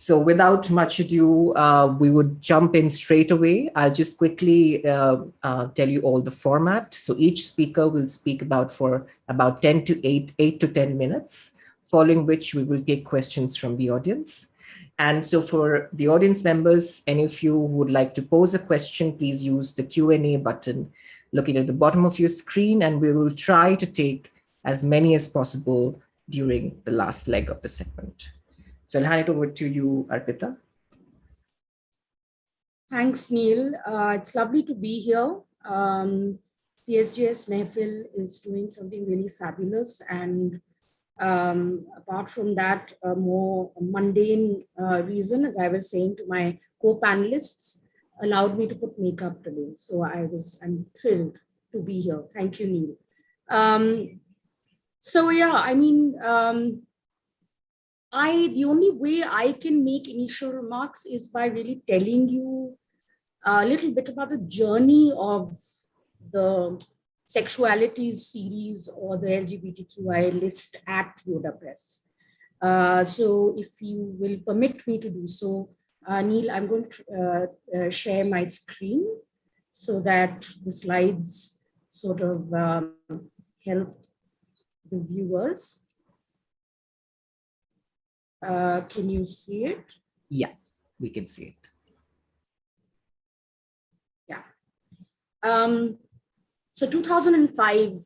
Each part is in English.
So without much ado, we would jump in straight away. I'll just quickly tell you all the format. So each speaker will speak for about 8 to 10 minutes, following which we will take questions from the audience. And so for the audience members, any of you who would like to pose a question, please use the Q&A button located at the bottom of your screen, and we will try to take as many as possible during the last leg of the segment. So I'll hand it over to you, Arpita. Thanks, Neil. It's lovely to be here. CSGS Mehfil is doing something really fabulous. And apart from that, a more mundane reason, as I was saying to my co-panelists, allowed me to put makeup today. So I'm thrilled to be here. Thank you, Neil. The only way I can make initial remarks is by really telling you a little bit about the journey of the sexualities series or the LGBTQI list at Yoda Press. So if you will permit me to do so, Neil, I'm going to share my screen so that the slides sort of help the viewers. Can you see it? Yeah, we can see it. Yeah. So 2005,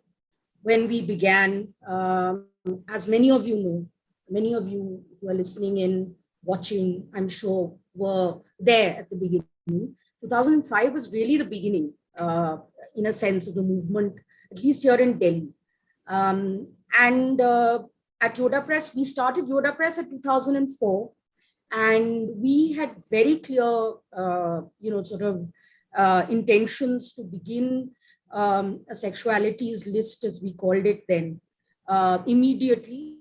when we began, as many of you know, many of you who are listening in, watching, I'm sure, were there at the beginning. 2005 was really the beginning, in a sense, of the movement, at least here in Delhi. At Yoda Press, we started Yoda Press at 2004, and we had very clear, intentions to begin a sexualities list, as we called it then, immediately.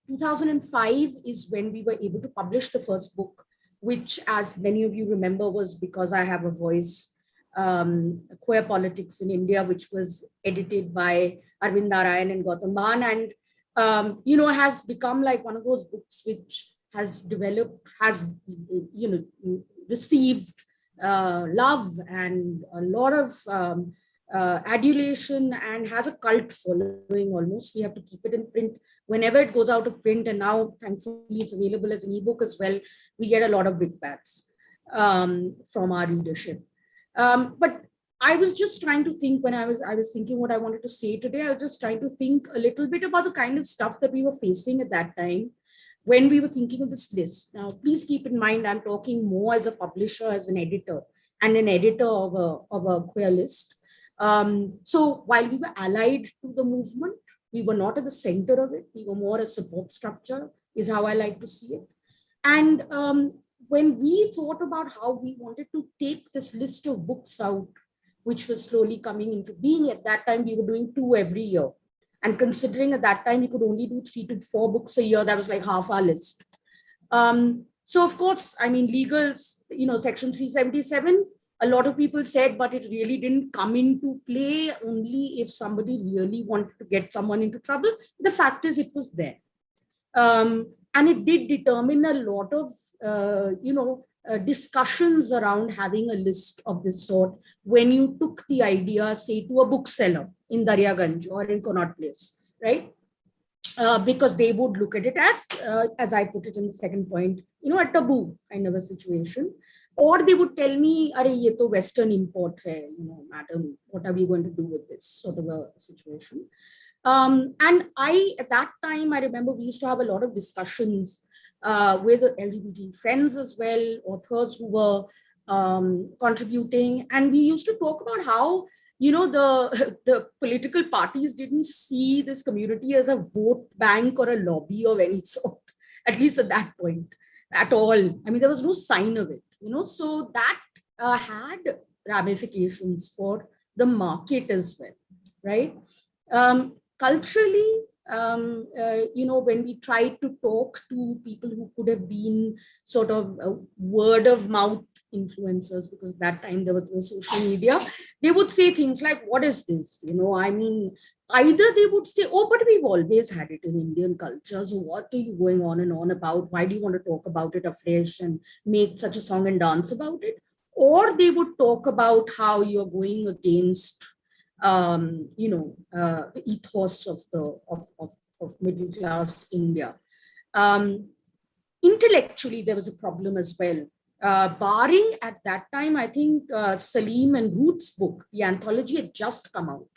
2005 is when we were able to publish the first book, which, as many of you remember, was Because I Have a Voice, Queer Politics in India, which was edited by Arvind Narayan and Gautam Bhan, and has become like one of those books which has received love and a lot of adulation and has a cult following almost. We have to keep it in print whenever it goes out of print. And now, thankfully, it's available as an ebook as well. We get a lot of brickbats from our readership. But I was just trying to think when I was thinking what I wanted to say today. I was just trying to think a little bit about the kind of stuff that we were facing at that time when we were thinking of this list. Now, please keep in mind, I'm talking more as a publisher, as an editor, and an editor of a queer list. So while we were allied to the movement, we were not at the center of it. We were more a support structure, is how I like to see it. And when we thought about how we wanted to take this list of books out, which was slowly coming into being. At that time, we were doing 2 every year. And considering at that time, we could only do 3 to 4 books a year, that was like half our list. So of course, I mean, legal, Section 377, a lot of people said, but it really didn't come into play only if somebody really wanted to get someone into trouble. The fact is, it was there. And it did determine a lot of, discussions around having a list of this sort when you took the idea, say, to a bookseller in Daryaganj or in Connaught Place, right? Because they would look at it as I put it in the second point, a taboo kind of a situation. Or they would tell me, "Arey, ye to Western import hai, madam, what are we going to do with this?" sort of a situation. And at that time, I remember we used to have a lot of discussions with LGBT friends as well, authors who were contributing. And we used to talk about how, the political parties didn't see this community as a vote bank or a lobby of any sort, at least at that point, at all. I mean, there was no sign of it, so that had ramifications for the market as well, right? Culturally, when we tried to talk to people who could have been sort of word of mouth influencers, because that time there was no social media, they would say things like, what is this? Either they would say, oh, but we've always had it in Indian culture. So what are you going on and on about? Why do you want to talk about it afresh and make such a song and dance about it? Or they would talk about how you're going against the ethos of middle class India. Um, Intellectually, there was a problem as well. Barring at that time, I think Salim and Ruth's book, the anthology, had just come out.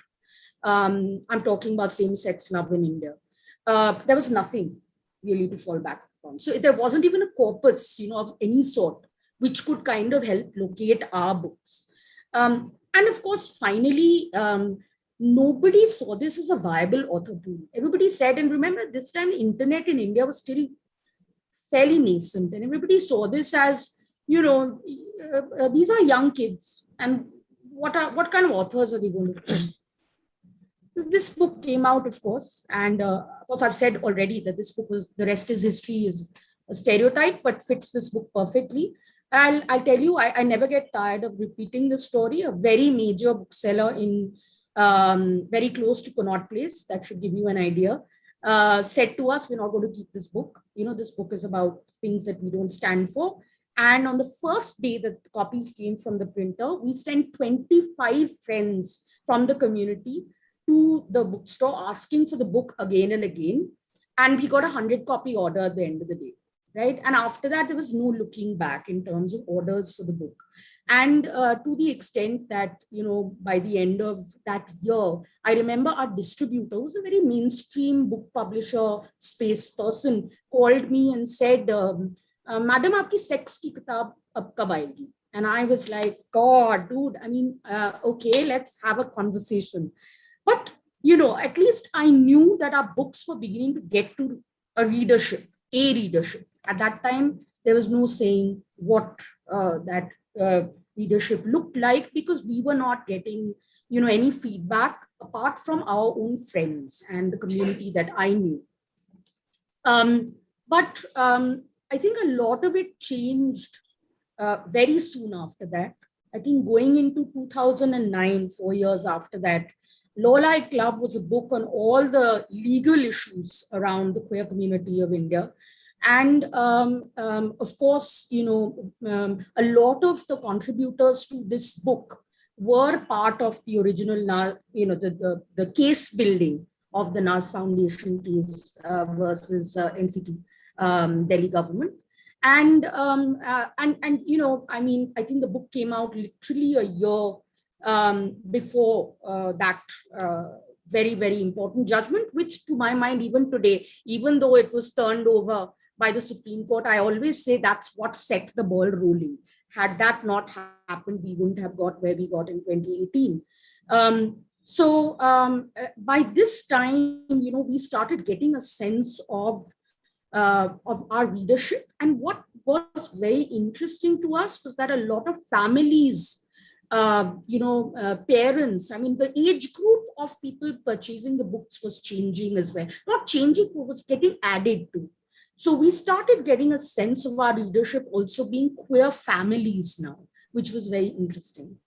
I'm talking about same-sex love in India. There was nothing really to fall back upon. So there wasn't even a corpus, of any sort, which could kind of help locate our books. And of course, finally, nobody saw this as a viable author pool. Everybody said, and remember, this time the internet in India was still fairly nascent, and everybody saw this as, these are young kids, and what kind of authors are they going to be? This book came out, of course, and of course, I've said already that this book was, the rest is history, is a stereotype, but fits this book perfectly. I'll tell you, I never get tired of repeating the story. A very major bookseller in very close to Connaught Place, that should give you an idea, said to us, we're not going to keep this book. This book is about things that we don't stand for. And on the first day that the copies came from the printer, we sent 25 friends from the community to the bookstore asking for the book again and again. And we got a 100-copy order at the end of the day, right? And after that, there was no looking back in terms of orders for the book. And to the extent that, by the end of that year, I remember our distributor, who was a very mainstream book publisher space person, called me and said, Madam, aapki sex ki kitab ab kab aayegi? And I was like, God, dude, okay, let's have a conversation. But, at least I knew that our books were beginning to get to a readership. At that time, there was no saying what that readership looked like, because we were not getting, any feedback apart from our own friends and the community that I knew. But I think a lot of it changed very soon after that. I think going into 2009, 4 years after that, Law Like Love was a book on all the legal issues around the queer community of India. And of course, a lot of the contributors to this book were part of the original, the case building of the NAS Foundation case versus NCT, Delhi government. And I think the book came out literally a year before that very, very important judgment, which to my mind, even today, even though it was turned over by the Supreme Court, I always say that's what set the ball rolling. Had that not happened, we wouldn't have got where we got in 2018. By this time, we started getting a sense of our readership. And what was very interesting to us was that a lot of families, parents, the age group of people purchasing the books was changing as well. Not changing, but was getting added to. So we started getting a sense of our readership also being queer families now, which was very interesting.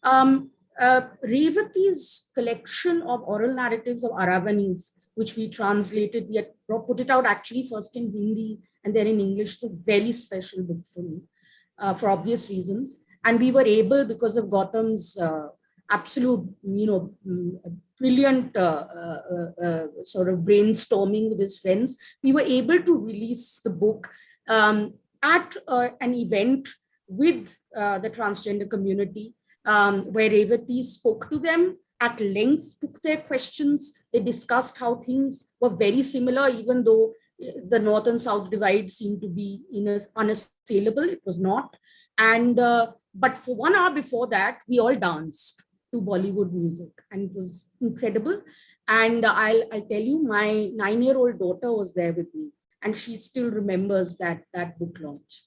Revati's collection of oral narratives of Aravanis, which we translated, we had put it out actually first in Hindi and then in English. It's a very special book for me, for obvious reasons. And we were able, because of Gautam's absolute, brilliant sort of brainstorming with his friends, we were able to release the book at an event with the transgender community, where Revati spoke to them at length, took their questions. They discussed how things were very similar, even though the north and south divide seemed to be unassailable. It was not. And but for 1 hour before that, we all danced to Bollywood music, and it was incredible. And I'll tell you, my 9-year-old daughter was there with me, and she still remembers that book launch.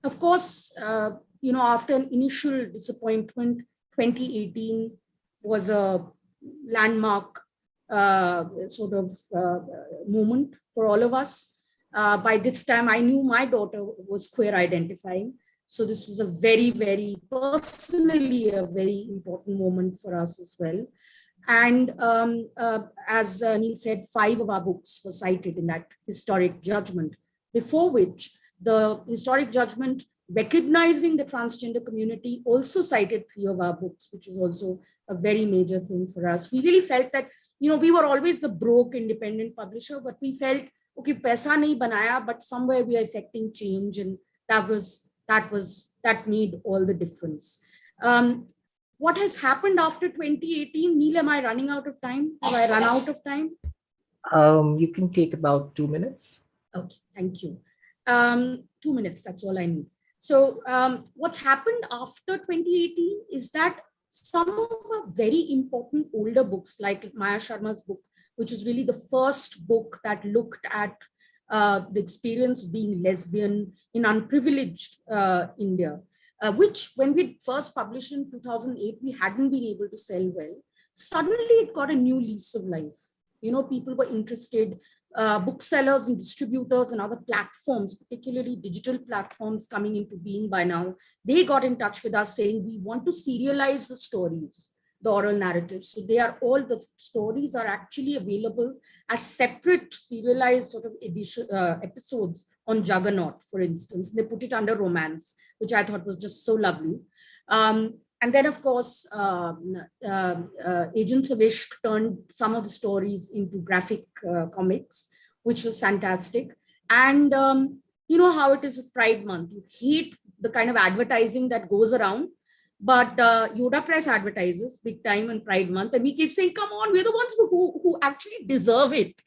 Of course, after an initial disappointment, 2018 was a landmark sort of moment for all of us. By this time, I knew my daughter was queer identifying. So this was a very, very personally, a very important moment for us as well. And as Neil said, 5 of our books were cited in that historic judgment, before which the historic judgment recognizing the transgender community also cited 3 of our books, which was also a very major thing for us. We really felt that, we were always the broke independent publisher, but we felt, okay, paisa nahi banaya, but somewhere we are effecting change. And that made all the difference. What has happened after 2018? Neil, am I running out of time? Have I run out of time? You can take about 2 minutes. Okay, thank you. 2 minutes, that's all I need. So what's happened after 2018 is that some of the very important older books, like Maya Sharma's book, which is really the first book that looked at the experience of being lesbian in unprivileged India, which when we first published in 2008, we hadn't been able to sell well. Suddenly it got a new lease of life. People were interested, booksellers and distributors and other platforms, particularly digital platforms coming into being by now, they got in touch with us saying, we want to serialize the stories, the oral narratives. So the stories are actually available as separate serialized sort of episodes on Juggernaut, for instance. They put it under romance, which I thought was just so lovely. And then, of course, Agents of Ishq turned some of the stories into graphic comics, which was fantastic. And you know how it is with Pride Month. You hate the kind of advertising that goes around, but Yoda Press advertises big time on Pride Month. And we keep saying, come on, we're the ones who actually deserve it,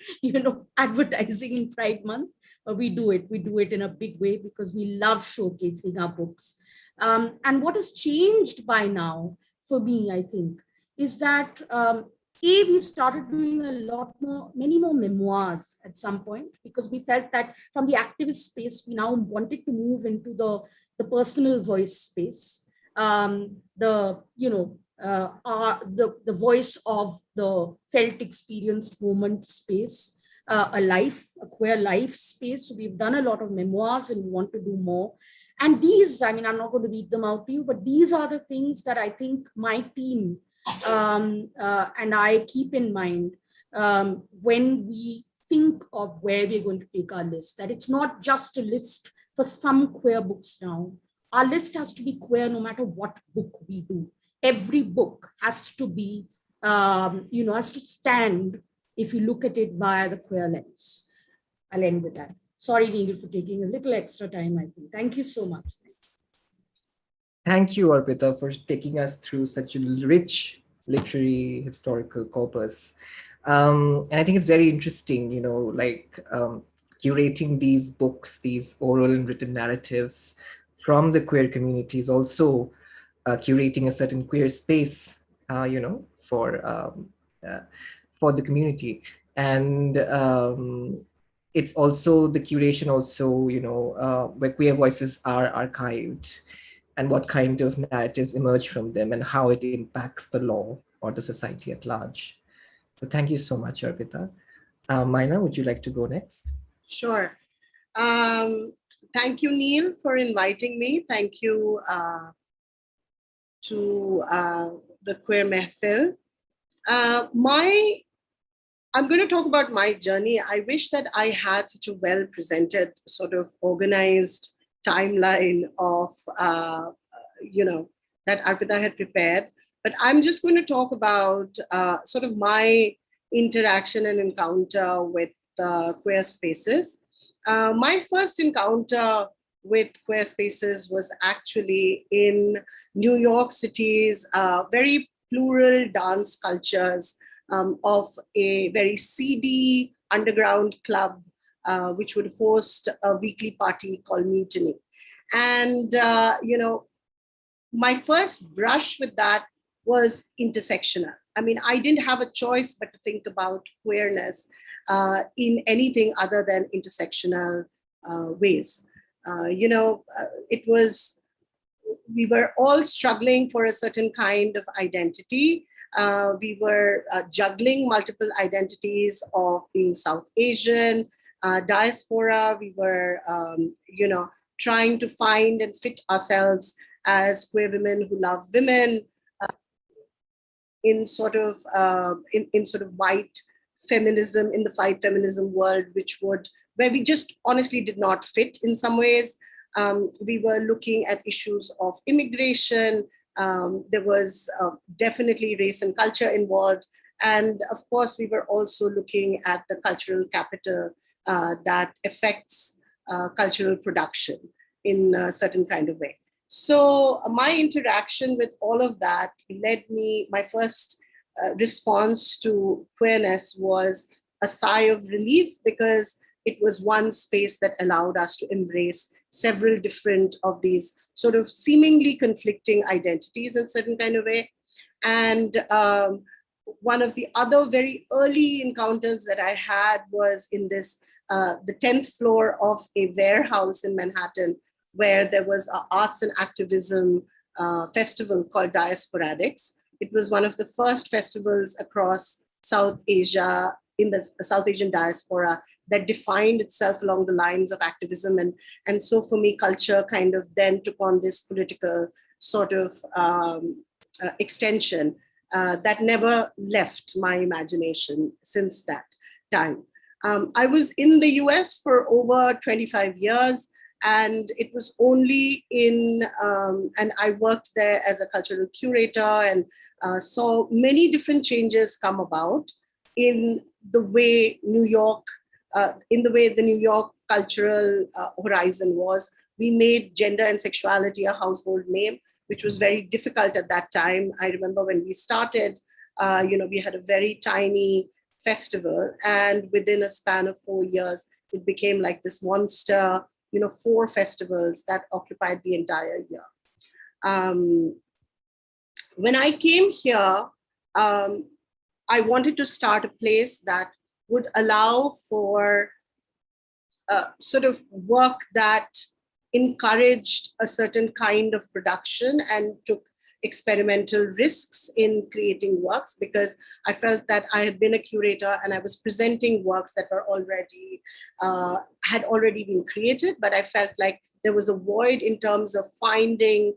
advertising in Pride Month. But we do it in a big way because we love showcasing our books. And what has changed by now for me, I think, is that we've started doing many more memoirs at some point, because we felt that from the activist space, we now wanted to move into the personal voice space, the voice of the felt experienced moment space, a queer life space. So we've done a lot of memoirs and we want to do more. And these, I'm not going to read them out to you, but these are the things that I think my team and I keep in mind when we think of where we're going to take our list, that it's not just a list for some queer books now. Our list has to be queer no matter what book we do. Every book has to be, has to stand if you look at it via the queer lens. I'll end with that. Sorry, Neil, for taking a little extra time, I think. Thank you so much. Thank you, Arpita, for taking us through such a rich literary historical corpus. And I think it's very interesting, curating these books, these oral and written narratives from the queer communities, also curating a certain queer space, for the community. And it's also the curation where queer voices are archived and what kind of narratives emerge from them and how it impacts the law or the society at large. So thank you so much, Arpita. Myna, would you like to go next? Sure. Thank you, Neil, for inviting me. Thank you to the Queer Mehfil. I'm going to talk about my journey. I wish that I had such a well-presented, sort of organized timeline of, that Arpita had prepared. But I'm just going to talk about sort of my interaction and encounter with queer spaces. My first encounter with queer spaces was actually in New York City's very plural dance cultures of a very seedy underground club, which would host a weekly party called Mutiny. And, my first brush with that was intersectional. I didn't have a choice but to think about queerness in anything other than intersectional ways. We were all struggling for a certain kind of identity. We were juggling multiple identities of being South Asian, diaspora. We were, trying to find and fit ourselves as queer women who love women in sort of white feminism, in the fight feminism world, where we just honestly did not fit in some ways. We were looking at issues of immigration. There was definitely race and culture involved. And of course, we were also looking at the cultural capital that affects cultural production in a certain kind of way. So my interaction with all of that my first response to queerness was a sigh of relief, because it was one space that allowed us to embrace several different of these sort of seemingly conflicting identities in a certain kind of way. And one of the other very early encounters that I had was in the 10th floor of a warehouse in Manhattan, where there was an arts and activism festival called Diasporadics. It was one of the first festivals across South Asia, in the South Asian diaspora, that defined itself along the lines of activism. And so for me, culture kind of then took on this political sort of extension that never left my imagination since that time. I was in the US for over 25 years. And it was only and I worked there as a cultural curator and saw many different changes come about in the way the New York cultural horizon was. We made gender and sexuality a household name, which was very difficult at that time. I remember when we started, we had a very tiny festival, and within a span of 4 years, it became like this monster, 4 festivals that occupied the entire year. When I came here, I wanted to start a place that would allow for sort of work that encouraged a certain kind of production and took experimental risks in creating works, because I felt that I had been a curator and I was presenting works that were had already been created, but I felt like there was a void in terms of finding,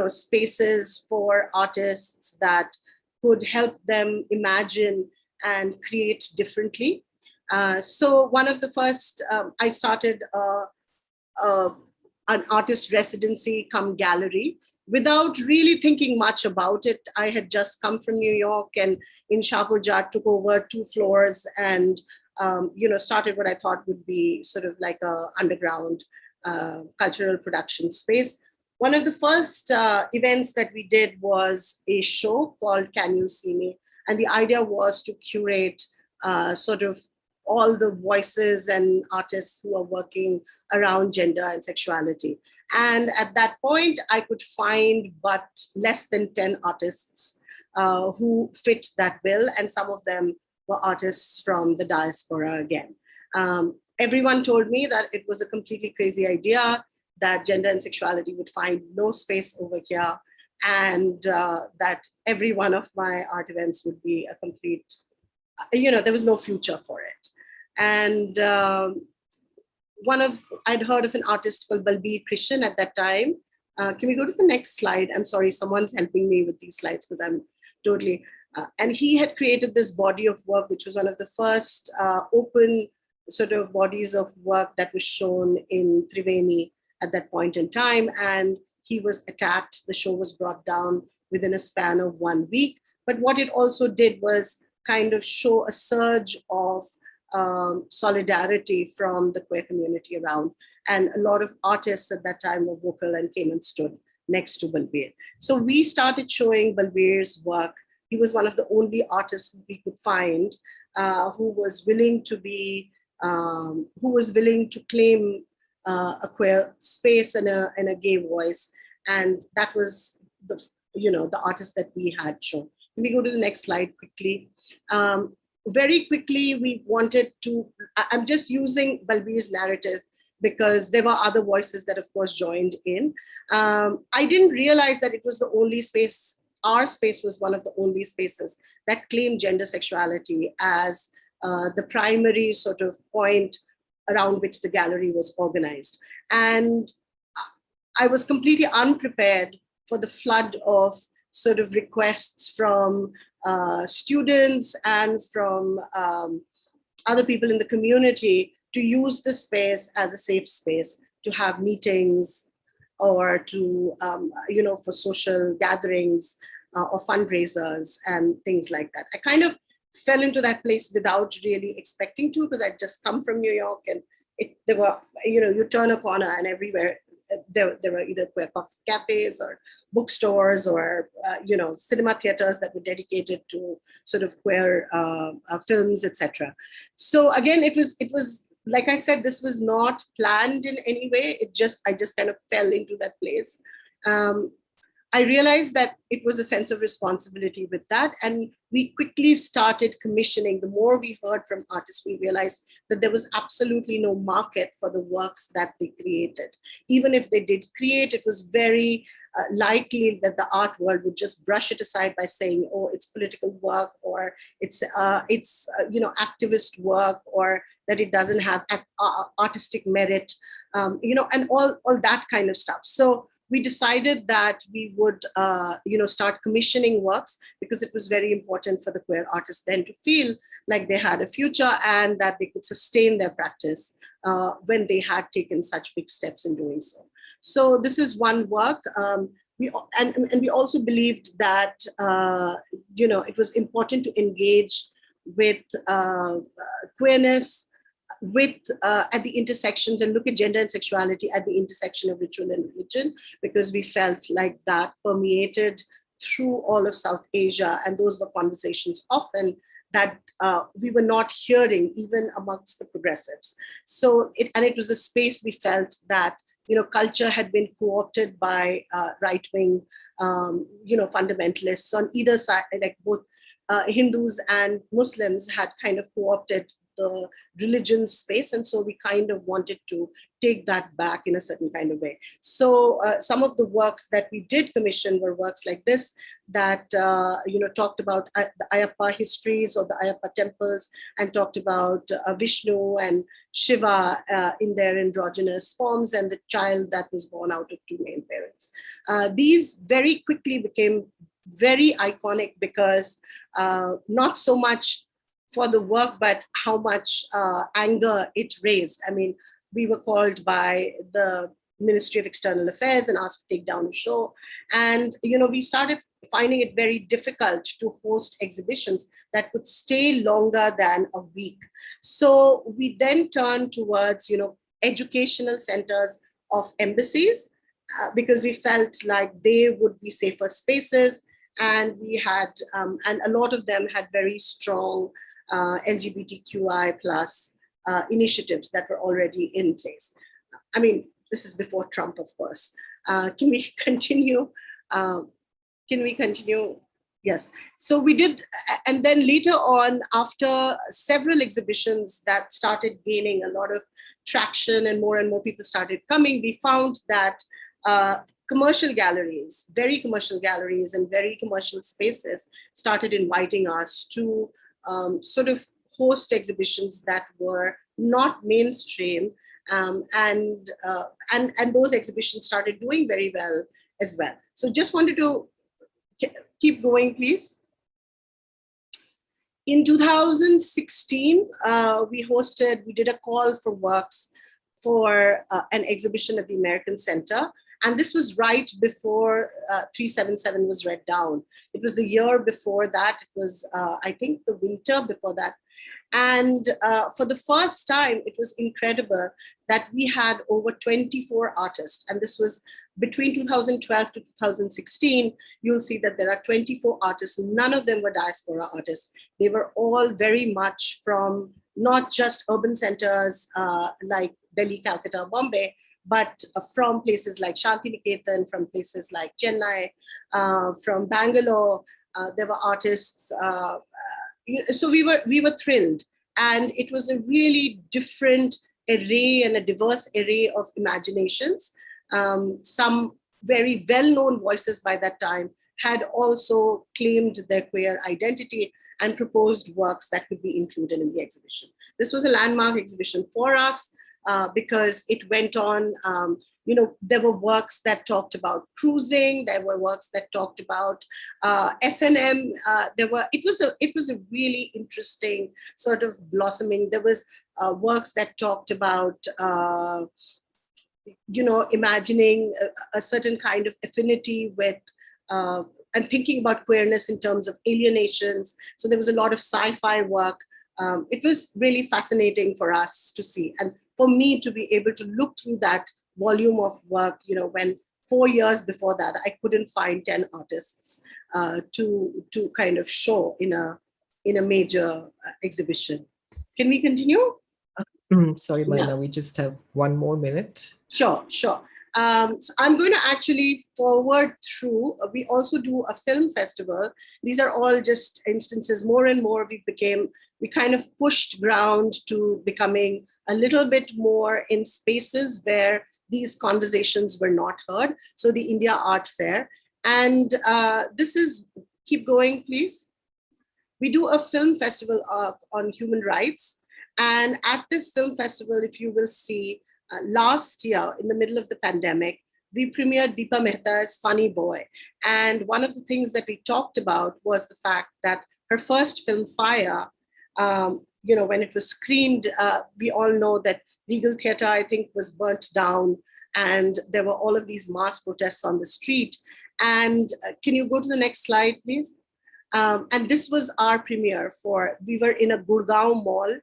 spaces for artists that could help them imagine and create differently. So one of the first, I started an artist residency cum gallery, without really thinking much about it. I had just come from New York, and in Shahpur took over 2 floors and, started what I thought would be sort of like a underground cultural production space. One of the first events that we did was a show called Can You See Me? And the idea was to curate sort of all the voices and artists who are working around gender and sexuality. And at that point, I could find but less than 10 artists who fit that bill. And some of them were artists from the diaspora again. Everyone told me that it was a completely crazy idea, that gender and sexuality would find no space over here, and that every one of my art events would be a complete, there was no future for it. And I'd heard of an artist called Balbir Krishan at that time. Can we go to the next slide? I'm sorry, someone's helping me with these slides because I'm totally, and he had created this body of work, which was one of the first open sort of bodies of work that was shown in Triveni at that point in time. And he was attacked. The show was brought down within a span of 1 week. But what it also did was kind of show a surge of solidarity from the queer community around. And a lot of artists at that time were vocal and came and stood next to Balbir. So we started showing Balbir's work. He was one of the only artists we could find who was willing to claim a queer space and a gay voice. And that was the artist that we had shown. Can we go to the next slide quickly? Very quickly, we wanted to, I'm just using Balbir's narrative because there were other voices that of course joined in. I didn't realize that it was the only space our space was one of the only spaces that claimed gender sexuality as the primary sort of point around which the gallery was organized. And I was completely unprepared for the flood of sort of requests from students and from other people in the community to use the space as a safe space to have meetings or to, for social gatherings or fundraisers and things like that. I kind of fell into that place without really expecting to, because I'd just come from New York, and there were, you turn a corner and everywhere there were either queer cafes or bookstores or, cinema theaters that were dedicated to sort of queer films, etc. So again, it was, like I said, this was not planned in any way. I just kind of fell into that place. I realized that it was a sense of responsibility with that. And we quickly started commissioning. The more we heard from artists, we realized that there was absolutely no market for the works that they created. Even if they did create, it was very likely that the art world would just brush it aside by saying, oh, it's political work, or it's activist work, or that it doesn't have artistic merit, and all that kind of stuff. So we decided that we would, start commissioning works, because it was very important for the queer artists then to feel like they had a future and that they could sustain their practice when they had taken such big steps in doing so. So this is one work. We also believed that, it was important to engage with queerness at the intersections, and look at gender and sexuality at the intersection of ritual and religion, because we felt like that permeated through all of South Asia, and those were conversations often that we were not hearing even amongst the progressives. So it was a space we felt that culture had been co-opted by right-wing fundamentalists on either side, like both Hindus and Muslims had kind of co-opted the religion space. And so we kind of wanted to take that back in a certain kind of way. So some of the works that we did commission were works like this that, talked about the Ayappa histories or the Ayappa temples, and talked about Vishnu and Shiva in their androgynous forms, and the child that was born out of two male parents. These very quickly became very iconic, because not so much for the work, but how much anger it raised. I mean, we were called by the Ministry of External Affairs and asked to take down a show. And, we started finding it very difficult to host exhibitions that could stay longer than a week. So we then turned towards, educational centers of embassies, because we felt like they would be safer spaces. And we had, and a lot of them had very strong LGBTQI plus initiatives that were already in place. I mean, this is before Trump, of course. Can we continue? Yes. So we did, and then later on, after several exhibitions that started gaining a lot of traction and more people started coming, we found that commercial galleries, very commercial galleries and very commercial spaces started inviting us to sort of host exhibitions that were not mainstream, and those exhibitions started doing very well as well. So just wanted to keep going, please. In 2016, we did a call for works for an exhibition at the American Center. And this was right before 377 was read down. It was the year before that. It was, I think, the winter before that. And for the first time, it was incredible that we had over 24 artists. And this was between 2012 to 2016. You'll see that there are 24 artists. None of them were diaspora artists. They were all very much from not just urban centers like Delhi, Calcutta, Bombay, but from places like Shantiniketan, from places like Chennai, from Bangalore. There were artists. So we were thrilled. And it was a really different array and a diverse array of imaginations. Some very well-known voices by that time, had also claimed their queer identity and proposed works that could be included in the exhibition. This was a landmark exhibition for us because it went on, there were works that talked about cruising, there were works that talked about S&M, it was a really interesting sort of blossoming. There was works that talked about imagining a certain kind of affinity with and thinking about queerness in terms of alienations. So there was a lot of sci-fi work. It was really fascinating for us to see, and for me to be able to look through that volume of work, when 4 years before that I couldn't find 10 artists to kind of show in a major exhibition. Can we continue? Sorry, Myna, we just have 1 more minute. Sure. So I'm going to actually forward through. We also do a film festival. These are all just instances. More and more we kind of pushed ground to becoming a little bit more in spaces where these conversations were not heard. So the India Art Fair. And this is, keep going, please. We do a film festival on human rights. And at this film festival, if you will see, last year, in the middle of the pandemic, we premiered Deepa Mehta's Funny Boy. And one of the things that we talked about was the fact that her first film, Fire, when it was screened, we all know that Regal Theatre, I think, was burnt down. And there were all of these mass protests on the street. And can you go to the next slide, please? And this was our premiere we were in a Gurgaon mall,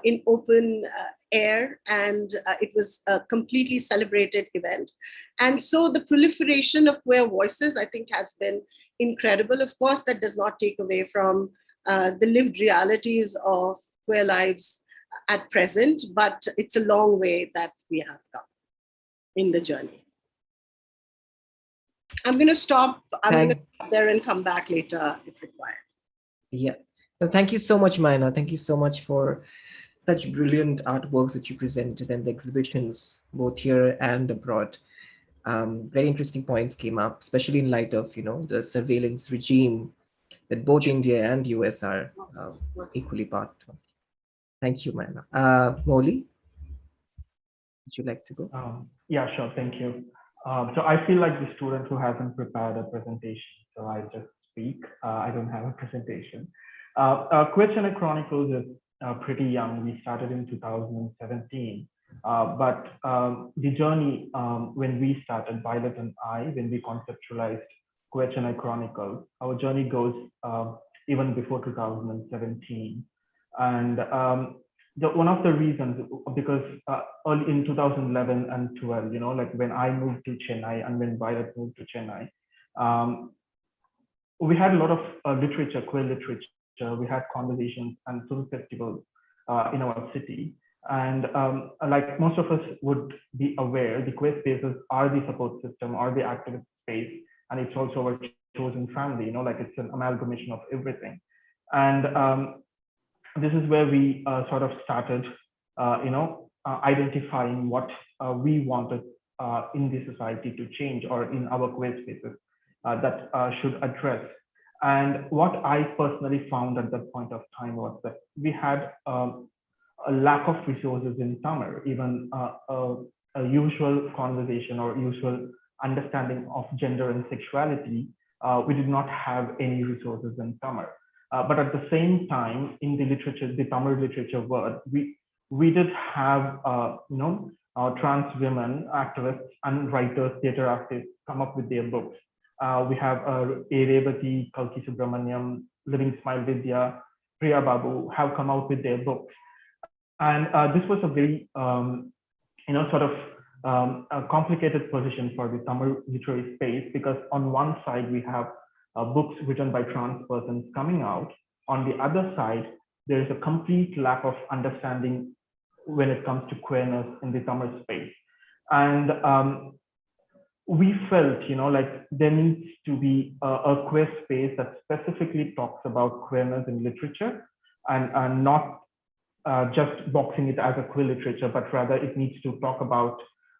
in open air, and it was a completely celebrated event. And so the proliferation of queer voices, I think, has been incredible. Of course, that does not take away from the lived realities of queer lives at present, but it's a long way that we have come in the journey. I'm going to stop. I'm going to stop there and come back later if required. Yeah. Well, thank you so much, Myna. Thank you so much for such brilliant artworks that you presented and the exhibitions, both here and abroad. Very interesting points came up, especially in light of, the surveillance regime that both India and US are equally part of. Thank you, Myna. Moulee, would you like to go? Yeah, sure. Thank you. So I feel like the student who hasn't prepared a presentation, so I just speak. I don't have a presentation. Khubchandani Chronicles is pretty young. We started in 2017. But the journey, when we started, Violet and I, when we conceptualized Khubchandani Chronicles, our journey goes even before 2017. And one of the reasons, because early in 2011 and 12, like when I moved to Chennai and when Violet moved to Chennai, we had a lot of literature, queer literature. We had conversations and film festivals in our city. And like most of us would be aware, the queer spaces are the support system, are the activist space, and it's also our chosen family, like it's an amalgamation of everything. And this is where we sort of started, identifying what we wanted in the society to change, or in our queer spaces that should address. And what I personally found at that point of time was that we had a lack of resources in Tamil, even a usual conversation or usual understanding of gender and sexuality. We did not have any resources in Tamil. But at the same time, in the literature, the Tamil literature world, we did have, trans women, activists and writers, theater artists come up with their books. We have A. Revati, Kalki Subramaniam, Living Smile Vidya, Priya Babu have come out with their books. And this was a very, sort of a complicated position for the Tamil literary space, because on one side we have books written by trans persons coming out. On the other side, there is a complete lack of understanding when it comes to queerness in the Tamil space. And we felt, like there needs to be a queer space that specifically talks about queerness in literature, and not just boxing it as a queer literature, but rather it needs to talk about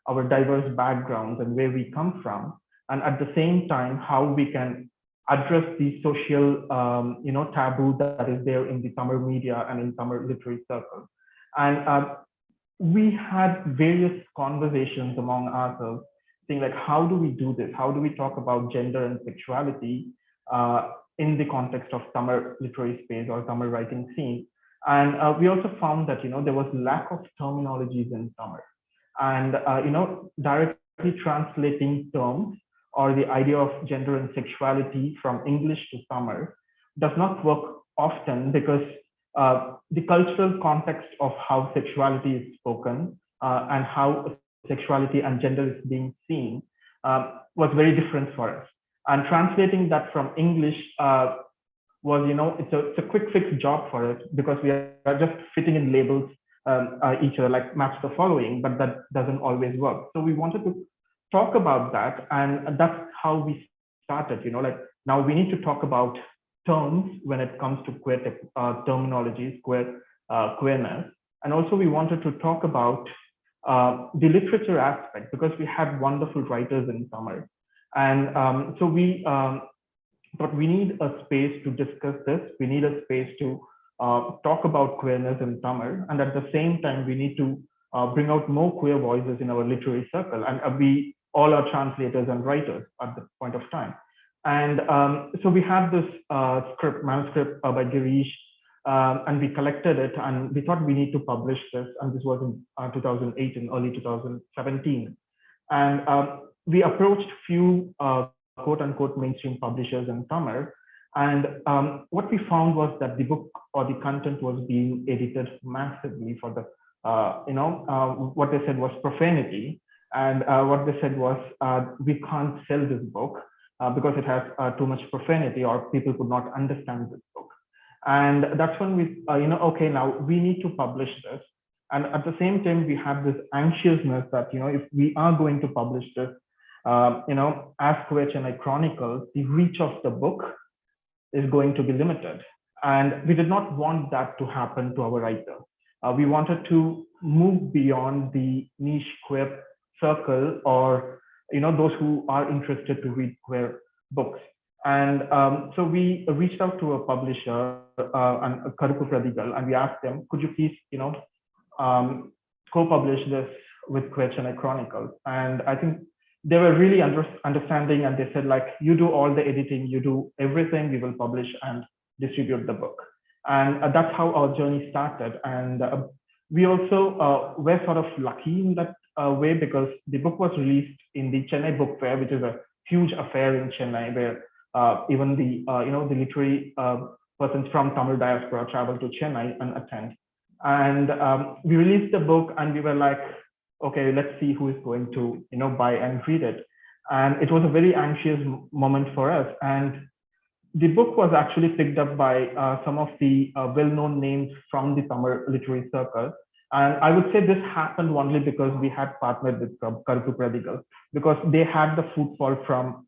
our diverse backgrounds and where we come from, and at the same time, how we can address the social, taboo that is there in the Tamil media and in Tamil literary circles. And we had various conversations among ourselves, saying like, how do we do this? How do we talk about gender and sexuality in the context of Tamil literary space or Tamil writing scene? And we also found that, there was lack of terminologies in Tamil. And, directly translating terms or the idea of gender and sexuality from English to Tamil does not work often, because the cultural context of how sexuality is spoken and how sexuality and gender is being seen was very different for us. And translating that from English was, it's a quick fix job for us, because we are just fitting in labels each other, like match the following, but that doesn't always work. So we wanted to talk about that, and that's how we started. Now we need to talk about terms when it comes to queer terminologies, queerness, and also we wanted to talk about the literature aspect, because we had wonderful writers in Tamil, and so we thought we need a space to discuss this. We need a space to talk about queerness in Tamil, and at the same time, we need to bring out more queer voices in our literary circle, and we all are translators and writers at the point of time. And so we had this manuscript by Girish, and we collected it, and we thought we need to publish this, and this was in 2008 and early 2017. And we approached few quote unquote mainstream publishers in Tamil, and what we found was that the book or the content was being edited massively for the, what they said was profanity. And what they said was, we can't sell this book because it has too much profanity, or people could not understand this book. And that's when we, okay, now we need to publish this. And at the same time, we have this anxiousness that, if we are going to publish this, as Queer Chennai Chronicles, the reach of the book is going to be limited. And we did not want that to happen to our writer. We wanted to move beyond the niche queer circle, or those who are interested to read queer books. And so we reached out to a publisher, Karupu, and we asked them, could you please co-publish this with Queer Chennai Chronicles? And I think they were really understanding, and they said, like, you do all the editing, you do everything, we will publish and distribute the book. And that's how our journey started. And we also were sort of lucky in that way, because the book was released in the Chennai Book Fair, which is a huge affair in Chennai, where even the the literary persons from Tamil diaspora travel to Chennai and attend. And we released the book, and we were like, okay, let's see who is going to buy and read it. And it was a very anxious moment for us. And the book was actually picked up by some of the well-known names from the Tamil literary circle. And I would say this happened only because we had partnered with Karupu, because they had the footfall from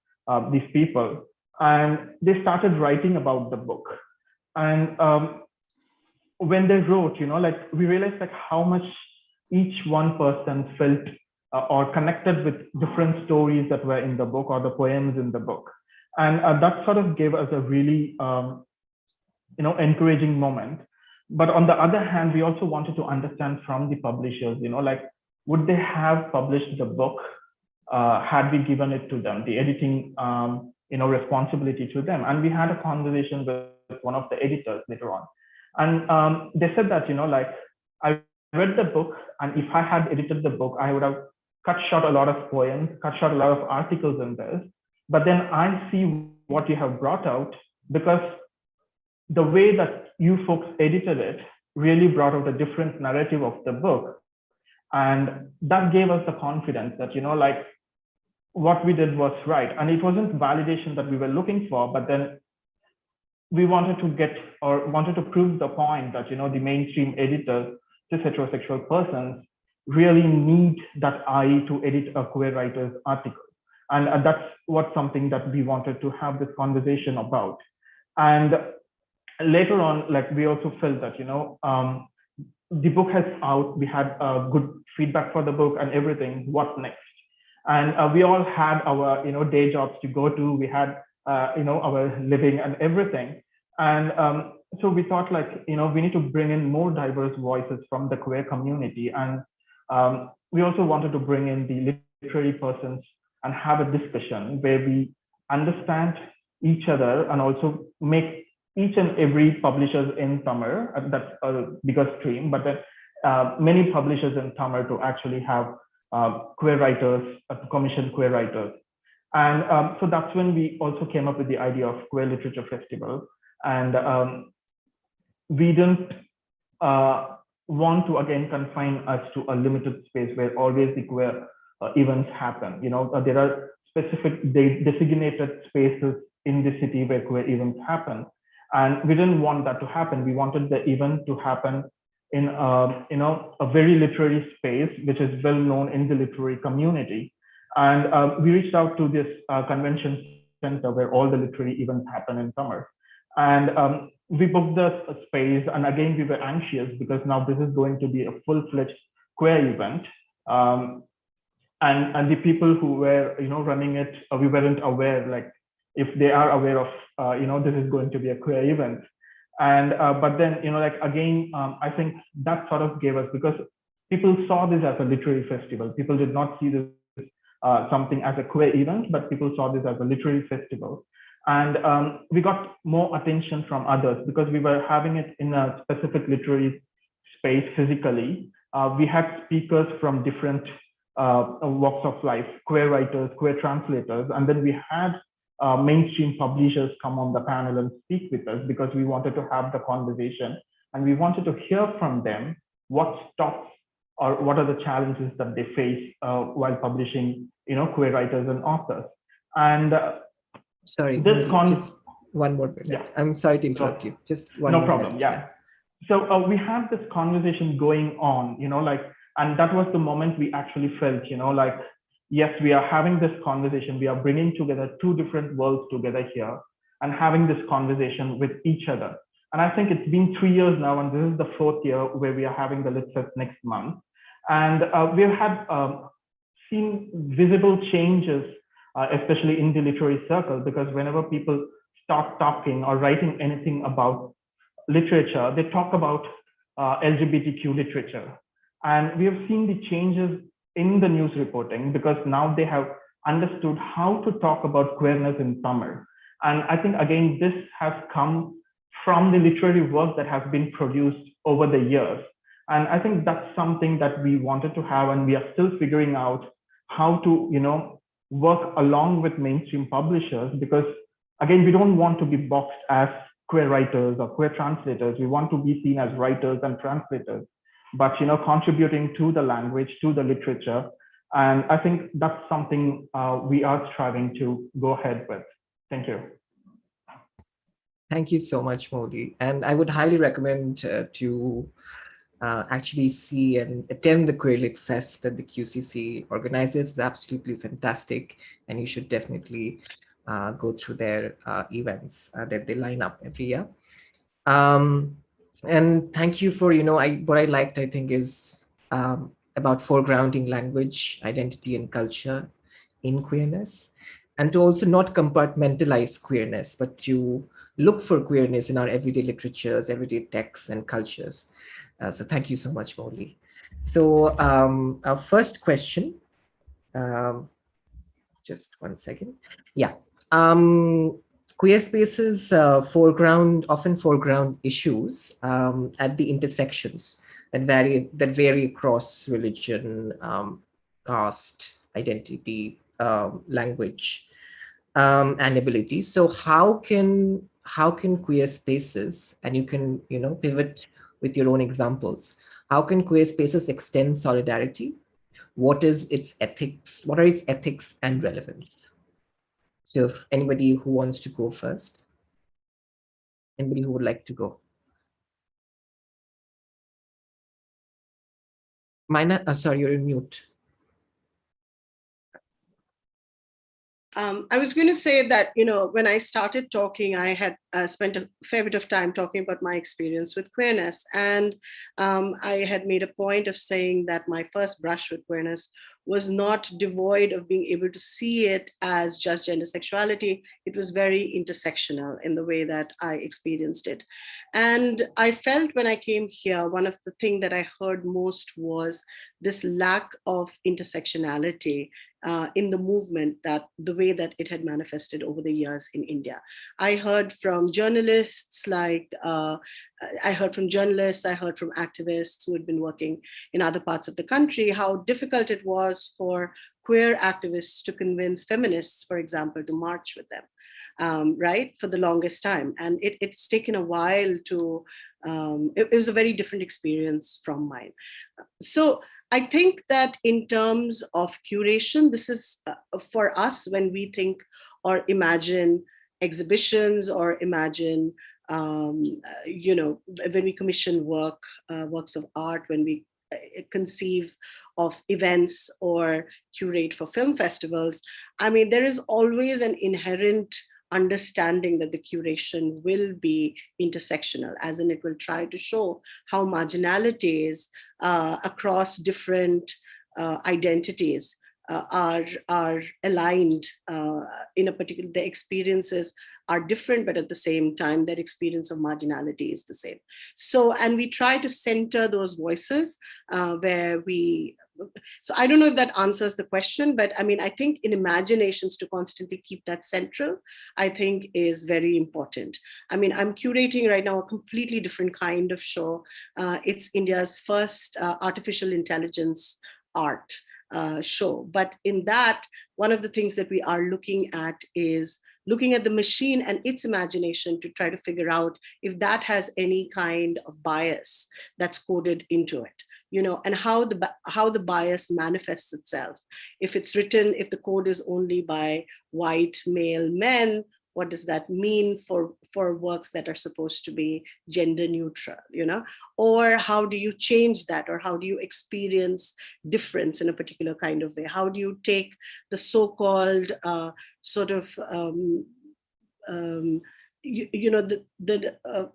these people, and they started writing about the book. And when they wrote, we realized like how much each one person felt or connected with different stories that were in the book, or the poems in the book. And that sort of gave us a really, encouraging moment. But on the other hand, we also wanted to understand from the publishers, would they have published the book had we given it to them, the editing, responsibility to them? And we had a conversation with one of the editors later on. And they said that, I read the book, and if I had edited the book, I would have cut short a lot of poems, cut short a lot of articles in this. But then I see what you have brought out, because the way that you folks edited it really brought out a different narrative of the book. And that gave us the confidence that, what we did was right. And it wasn't validation that we were looking for, but then we wanted to prove the point that, the mainstream editors, cis heterosexual persons, really need that eye to edit a queer writer's article. And that's something that we wanted to have this conversation about. And later on, we also felt that, the book has out, we had good feedback for the book and everything, what next? And we all had our, day jobs to go to. We had, our living and everything. And so we thought like, we need to bring in more diverse voices from the queer community. And we also wanted to bring in the literary persons and have a discussion where we understand each other and also make each and every publishers in Tamil, that's a bigger stream, but then many publishers in Tamil to actually have queer writers, commission queer writers. And so that's when we also came up with the idea of Queer Literature Festival. And we didn't want to again confine us to a limited space where always the queer events happen. There are specific designated spaces in the city where queer events happen. And we didn't want that to happen. We wanted the event to happen in a very literary space, which is well known in the literary community. And we reached out to this convention center where all the literary events happen in summer. And we booked the space, and again, we were anxious because now this is going to be a full-fledged queer event. And the people who were, running it, we weren't aware, like, if they are aware of, this is going to be a queer event. And but then, again, I think that sort of gave us, because people saw this as a literary festival. People did not see this something as a queer event, but people saw this as a literary festival. And we got more attention from others because we were having it in a specific literary space physically. We had speakers from different walks of life, queer writers, queer translators, and then we had mainstream publishers come on the panel and speak with us because we wanted to have the conversation and we wanted to hear from them what stops or what are the challenges that they face while publishing, queer writers and authors. And sorry, this just one more minute. Yeah. I'm sorry to interrupt you. Just one. No problem. Yeah. So we had this conversation going on, and that was the moment we actually felt, yes, we are having this conversation. We are bringing together two different worlds together here and having this conversation with each other. And I think it's been 3 years now, and this is the 4th year where we are having the LitFest next month. And we've had seen visible changes, especially in the literary circle, because whenever people start talking or writing anything about literature, they talk about LGBTQ literature. And we have seen the changes in the news reporting because now they have understood how to talk about queerness in Tamil. And I think, again, this has come from the literary work that has been produced over the years. And I think that's something that we wanted to have, and we are still figuring out how to, work along with mainstream publishers, because, again, we don't want to be boxed as queer writers or queer translators. We want to be seen as writers and translators, but contributing to the language, to the literature. And I think that's something we are striving to go ahead with. Thank you. Thank you so much, Moulee. And I would highly recommend to actually see and attend the Queer Lit Fest that the QCC organizes. It's absolutely fantastic. And you should definitely go through their events that they line up every year. And thank you for, what I liked, I think, is about foregrounding language, identity, and culture in queerness, and to also not compartmentalize queerness, but to look for queerness in our everyday literatures, everyday texts, and cultures. So thank you so much, Moulee. So our first question, just one second. Yeah. Queer spaces often foreground issues at the intersections that vary across religion, caste, identity, language, and ability. So how can queer spaces, and you can pivot with your own examples, how can queer spaces extend solidarity? What is its ethics? What are its ethics and relevance? So if anybody who wants to go first, anybody who would like to go. Myna, sorry, you're in mute. I was going to say that, when I started talking, I had spent a fair bit of time talking about my experience with queerness. And I had made a point of saying that my first brush with queerness was not devoid of being able to see it as just gender sexuality. It was very intersectional in the way that I experienced it. And I felt when I came here, one of the things that I heard most was this lack of intersectionality in the movement, that the way that it had manifested over the years in India. I heard from journalists I heard from activists who had been working in other parts of the country, how difficult it was for queer activists to convince feminists, for example, to march with them, right, for the longest time. And it's taken a while to, it was a very different experience from mine. So I think that in terms of curation, this is for us, when we think or imagine exhibitions or imagine, when we commission works of art, when we conceive of events or curate for film festivals, I mean, there is always an inherent understanding that the curation will be intersectional, as in it will try to show how marginalities across different identities are aligned in a particular, the experiences are different, but at the same time, their experience of marginality is the same. So, and we try to center those voices so I don't know if that answers the question, but I mean, I think in imaginations to constantly keep that central, I think is very important. I mean, I'm curating right now a completely different kind of show. It's India's first artificial intelligence art show. But in that, one of the things that we are looking at is looking at the machine and its imagination to try to figure out if that has any kind of bias that's coded into it, and how the bias manifests itself. If it's written, if the code is only by white male men, what does that mean for works that are supposed to be gender neutral, or how do you change that, or how do you experience difference in a particular kind of way? How do you take the so-called the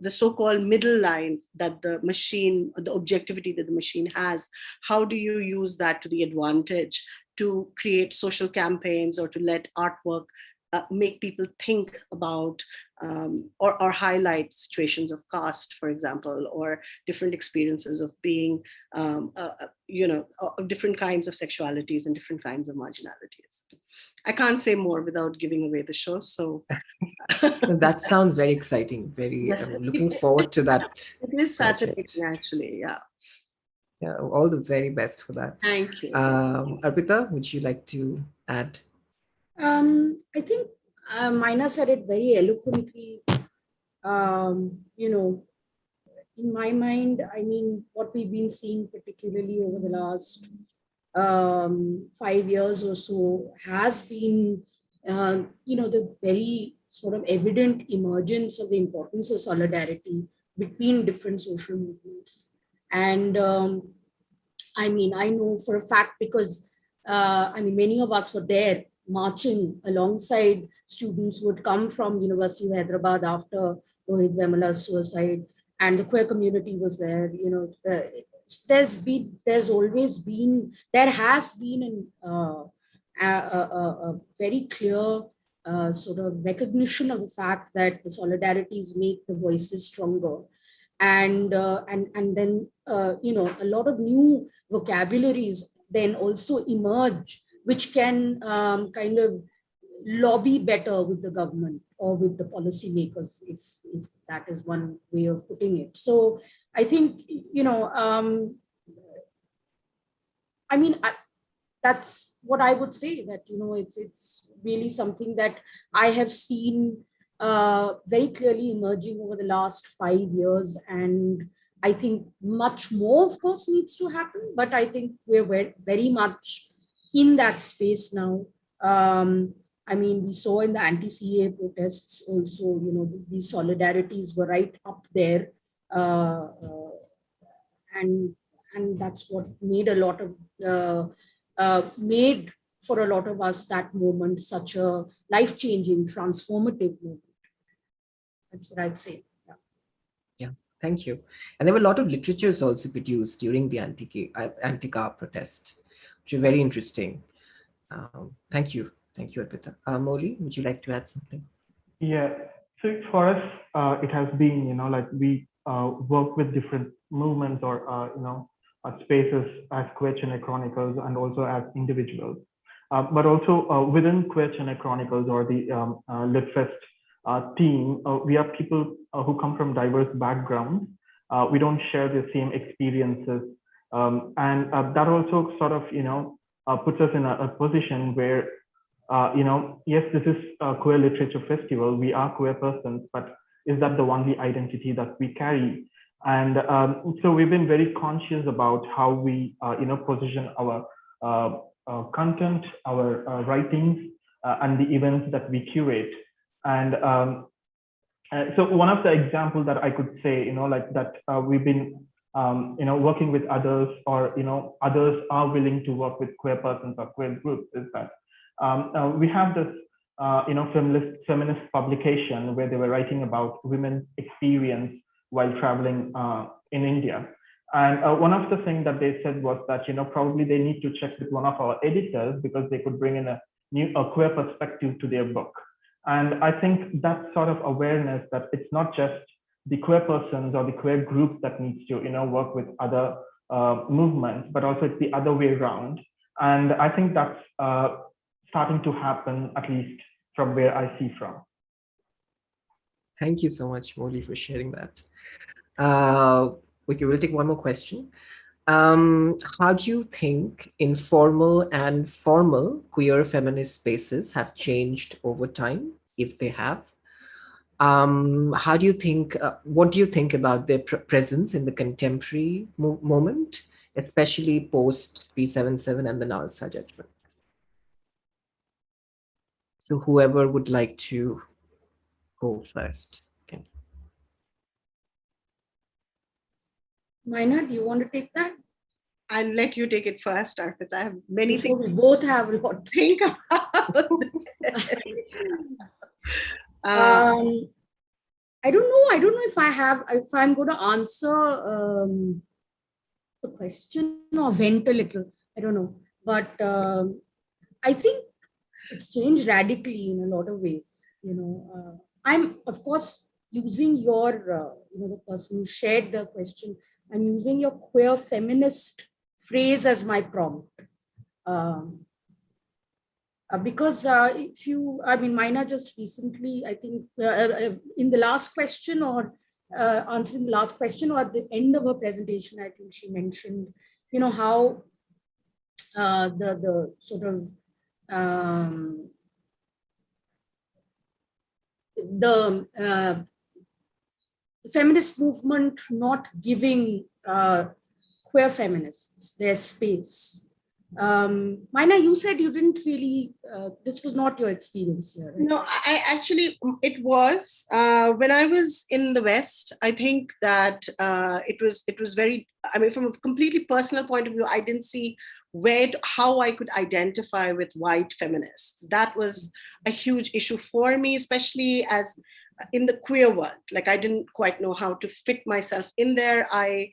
so-called middle line that the machine, the objectivity that the machine has, how do you use that to the advantage to create social campaigns or to let artwork make people think about or highlight situations of caste, for example, or different experiences of being, of different kinds of sexualities and different kinds of marginalities. I can't say more without giving away the show. So that sounds very exciting. I'm looking forward to that. It is fascinating, actually. Yeah. Yeah. All the very best for that. Thank you. Arpita, would you like to add? I think Myna said it very eloquently. In my mind, I mean, what we've been seeing, particularly over the last 5 years or so, has been, the very sort of evident emergence of the importance of solidarity between different social movements. And I mean, I know for a fact because, many of us were there marching alongside students who would come from University of Hyderabad after Rohit Vemala's suicide, and the queer community was there. There has been a very clear sort of recognition of the fact that the solidarities make the voices stronger, and then a lot of new vocabularies then also emerge, which can kind of lobby better with the government or with the policymakers, if that is one way of putting it. So I think, that's what I would say, that, it's really something that I have seen very clearly emerging over the last 5 years. And I think much more, of course, needs to happen, but I think we're very much in that space now. We saw in the anti-CA protests also, these solidarities were right up there. And that's what made made for a lot of us that moment such a life-changing, transformative moment. That's what I'd say. Yeah, thank you. And there were a lot of literatures also produced during the anti-car protest, which is very interesting. Thank you. Thank you, Arpita. Moulee, would you like to add something? Yeah. So for us, it has been, like we work with different movements or, spaces as Queer Chennai Chronicles and also as individuals. But also within Queer Chennai Chronicles or the LitFest team, we are people who come from diverse backgrounds. We don't share the same experiences. And that also sort of, puts us in a position where yes, this is a queer literature festival. We are queer persons, but is that the only identity that we carry? And so we've been very conscious about how we, position our content, our writings, and the events that we curate. And so one of the examples that I could say, like that we've been, working with others, or others are willing to work with queer persons or queer groups, is that we have this, feminist publication where they were writing about women's experience while traveling in India. And one of the things that they said was that, probably they need to check with one of our editors because they could bring in a queer perspective to their book. And I think that sort of awareness that it's not just the queer persons or the queer groups that needs to, work with other movements, but also it's the other way around. And I think that's starting to happen, at least from where I see from. Thank you so much, Moulee, for sharing that. Okay, we'll take one more question. How do you think informal and formal queer feminist spaces have changed over time, if they have? How do you think, what do you think about their presence in the contemporary moment, especially post 377 and the Nalsa judgment? So whoever would like to go first. Okay. Myna, do you want to take that? I'll let you take it first, Arpita. I have many things. We both have a lot to think about. I don't know if I'm going to answer the question or vent a little. I don't know. But I think it's changed radically in a lot of ways. I'm, of course, using your, the person who shared the question, I'm using your queer feminist phrase as my prompt. Because Myna just recently, I think in the last question or answering the last question or at the end of her presentation, I think she mentioned, how the sort of the feminist movement not giving queer feminists their space. Myna, you said you didn't really, this was not your experience here, right? No, I actually, it was. When I was in the West, I think that it was very, from a completely personal point of view, I didn't see how I could identify with white feminists. That was a huge issue for me, especially as in the queer world. Like, I didn't quite know how to fit myself in there. I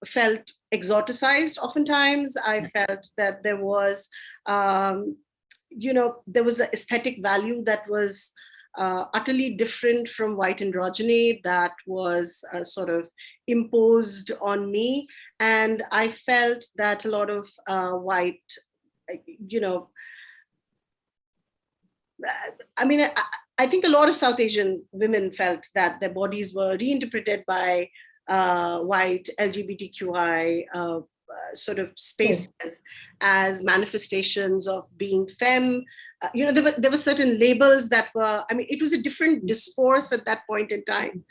felt exoticized oftentimes. I felt that there was, there was an aesthetic value that was utterly different from white androgyny that was sort of imposed on me. And I felt that a lot of white, I think a lot of South Asian women felt that their bodies were reinterpreted by white LGBTQI sort of spaces as manifestations of being femme. There were certain labels that were, it was a different discourse at that point in time.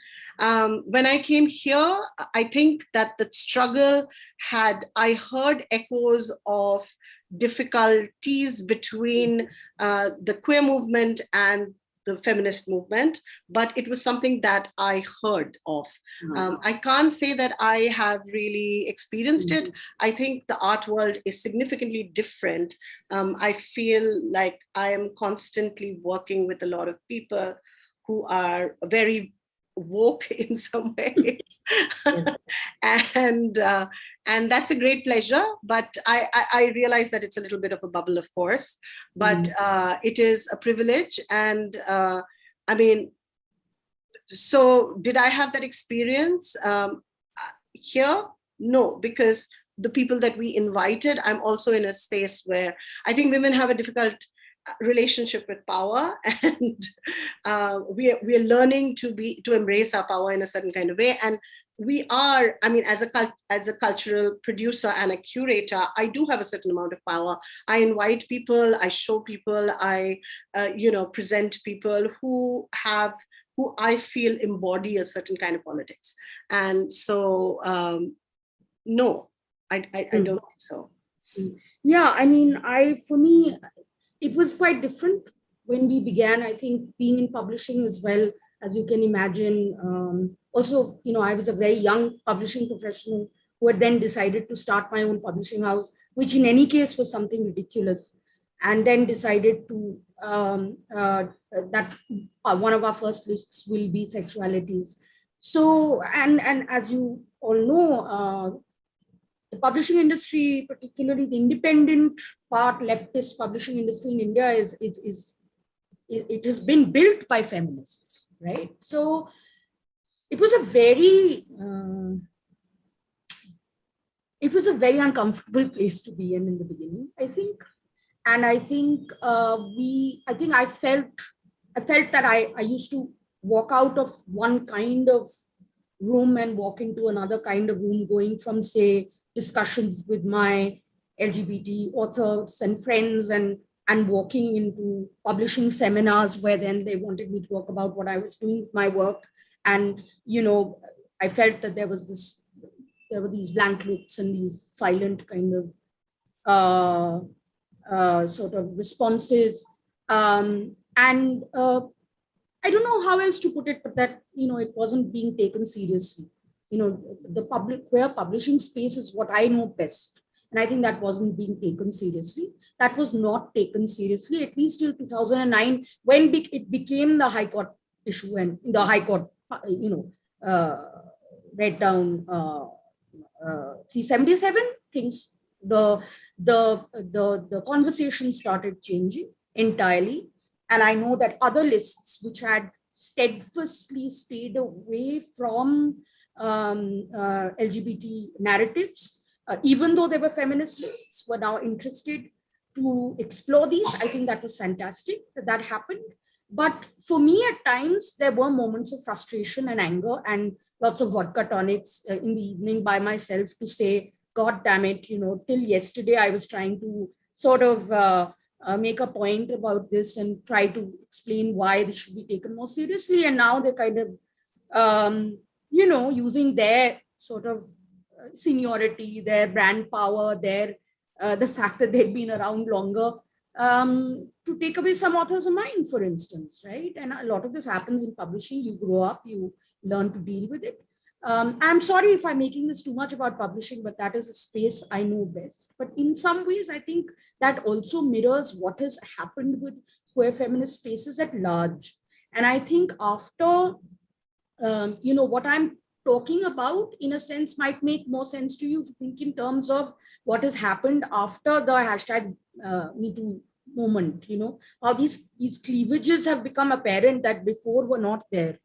When I came here, I think that the struggle I heard echoes of difficulties between the queer movement and the feminist movement, but it was something that I heard of. I can't say that I have really experienced it. I think the art world is significantly different. I feel like I am constantly working with a lot of people who are very woke in some ways. and that's a great pleasure, but I realize that it's a little bit of a bubble, of course, but it is a privilege. And I mean, so did I have that experience here? No, because the people that we invited, I'm also in a space where I think women have a difficult relationship with power, and we are learning to embrace our power in a certain kind of way. And we are, I mean, as a cultural producer and a curator, I do have a certain amount of power. I invite people, I show people, I present people who I feel embody a certain kind of politics. And so no, I don't think so. Yeah, I mean, for me, it was quite different when we began. I think being in publishing as well, as you can imagine. Also, I was a very young publishing professional who had then decided to start my own publishing house, which in any case was something ridiculous. And then decided to that one of our first lists will be sexualities. So, and as you all know, the publishing industry, particularly the independent part, leftist publishing industry in India, it has been built by feminists, right? So it was a very uncomfortable place to be in the beginning, I think. And I think I felt that I used to walk out of one kind of room and walk into another kind of room, going from, say, discussions with my LGBT authors and friends and walking into publishing seminars where then they wanted me to talk about what I was doing with my work. And, I felt that there were these blank looks and these silent kind of sort of responses. I don't know how else to put it, but that, it wasn't being taken seriously. The queer publishing space is what I know best. And I think that wasn't being taken seriously. That was not taken seriously, at least till 2009, when it became the High Court issue, and the High Court, read down 377 things. The conversation started changing entirely. And I know that other lists which had steadfastly stayed away from LGBT narratives, even though they were feminist lists, were now interested to explore these. I think that was fantastic that happened. But for me, at times, there were moments of frustration and anger and lots of vodka tonics in the evening by myself to say, God damn it, till yesterday, I was trying to sort of make a point about this and try to explain why this should be taken more seriously. And now they're kind of, using their sort of seniority, their brand power, the fact that they've been around longer, to take away some authors of mine, for instance, right? And a lot of this happens in publishing. You grow up, you learn to deal with it. I'm sorry if I'm making this too much about publishing, but that is a space I know best. But in some ways, I think that also mirrors what has happened with queer feminist spaces at large. And I think after, what I'm talking about, in a sense, might make more sense to you if you think in terms of what has happened after the hashtag #MeToo moment, how these cleavages have become apparent that before were not there.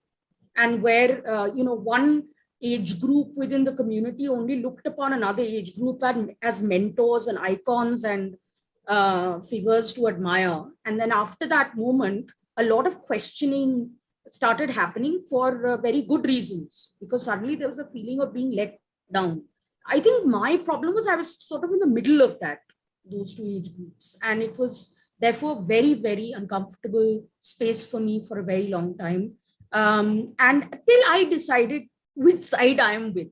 And where, one age group within the community only looked upon another age group as mentors and icons and figures to admire. And then after that moment, a lot of questioning started happening for very good reasons, because suddenly there was a feeling of being let down. I think my problem was I was sort of in the middle of those two age groups. And it was therefore very, very uncomfortable space for me for a very long time. And until I decided which side I am with,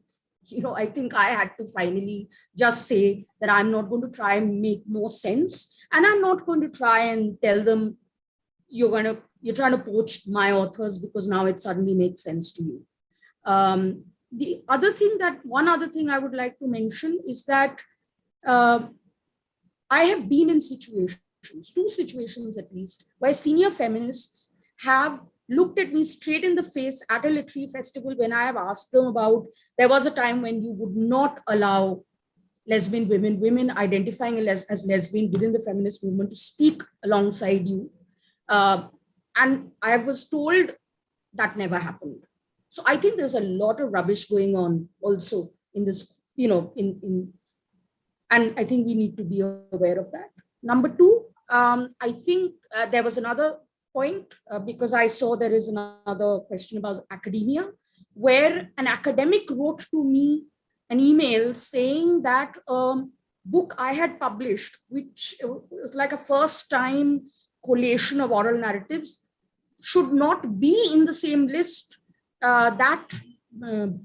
I think I had to finally just say that I'm not going to try and make more sense. And I'm not going to try and tell them, you're trying to poach my authors because now it suddenly makes sense to you. One other thing I would like to mention is that I have been in two situations at least, where senior feminists have looked at me straight in the face at a literary festival when I have asked them about, there was a time when you would not allow lesbian women identifying as lesbian within the feminist movement to speak alongside you. And I was told that never happened. So I think there's a lot of rubbish going on also in this, and I think we need to be aware of that. Number two, I think there was another point, because I saw there is another question about academia, where an academic wrote to me an email saying that book I had published, which was like a first time collation of oral narratives, should not be in the same list that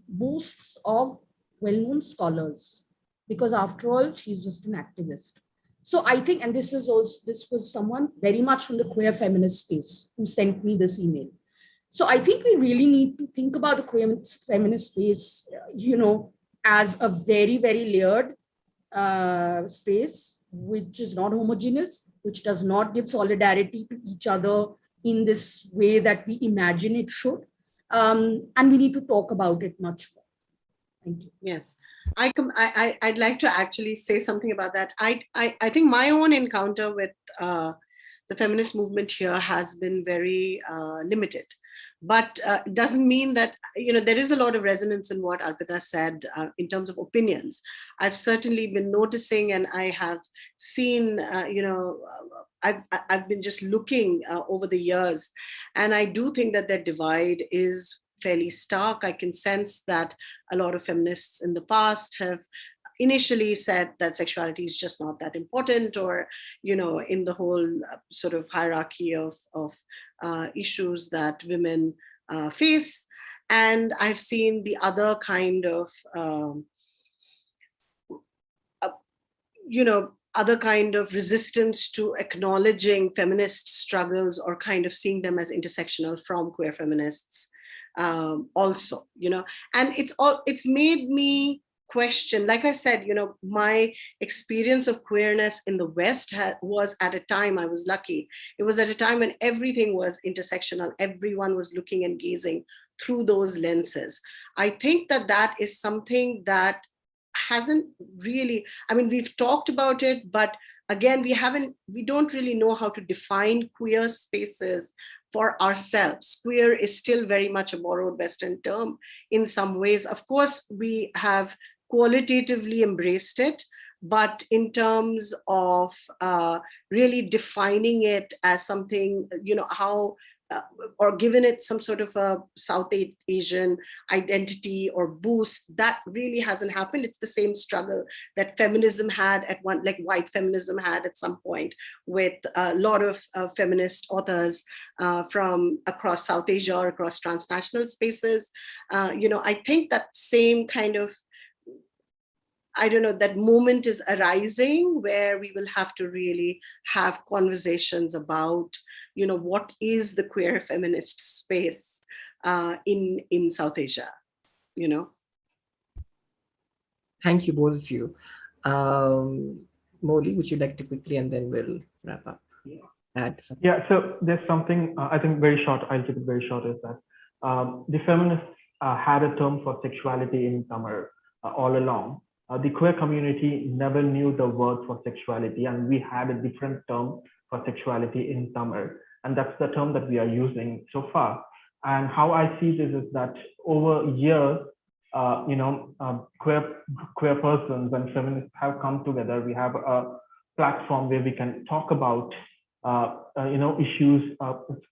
boasts of well-known scholars, because after all, she's just an activist. So I think, and this was someone very much from the queer feminist space who sent me this email. So I think we really need to think about the queer feminist space, as a very, very layered space, which is not homogeneous, which does not give solidarity to each other in this way that we imagine it should. And we need to talk about it much more. Thank you. Yes, I'd like to actually say something about that. I think my own encounter with the feminist movement here has been very limited. But it doesn't mean that, there is a lot of resonance in what Arpita said in terms of opinions. I've certainly been noticing, and I have seen, I've been just looking over the years, and I do think that that divide is fairly stark. I can sense that a lot of feminists in the past have initially said that sexuality is just not that important, or, in the whole sort of hierarchy of issues that women face. And I've seen the other kind of, other kind of resistance to acknowledging feminist struggles, or kind of seeing them as intersectional from queer feminists also, and it's made me question, like I said, my experience of queerness in the West was at a time, I was lucky. It was at a time when everything was intersectional. Everyone was looking and gazing through those lenses. I think that is something that hasn't really, we've talked about it, but again, we don't really know how to define queer spaces for ourselves. Queer is still very much a borrowed Western term in some ways. Of course, we have qualitatively embraced it, but in terms of really defining it as something, how, or given it some sort of a South Asian identity or boost, that really hasn't happened. It's the same struggle that feminism had at one, like white feminism had at some point, with a lot of feminist authors from across South Asia or across transnational spaces. I think that same kind of, that moment is arising where we will have to really have conversations about, what is the queer feminist space in South Asia, Thank you, both of you. Moulee, would you like to quickly, and then we'll wrap up? Add something. Yeah, so there's something, I think very short, I'll keep it very short, is that the feminists had a term for sexuality in Tamil all along. The queer community never knew the word for sexuality, and we had a different term for sexuality in Tamil, and that's the term that we are using so far. And how I see this is that over years, queer persons and feminists have come together. We have a platform where we can talk about issues,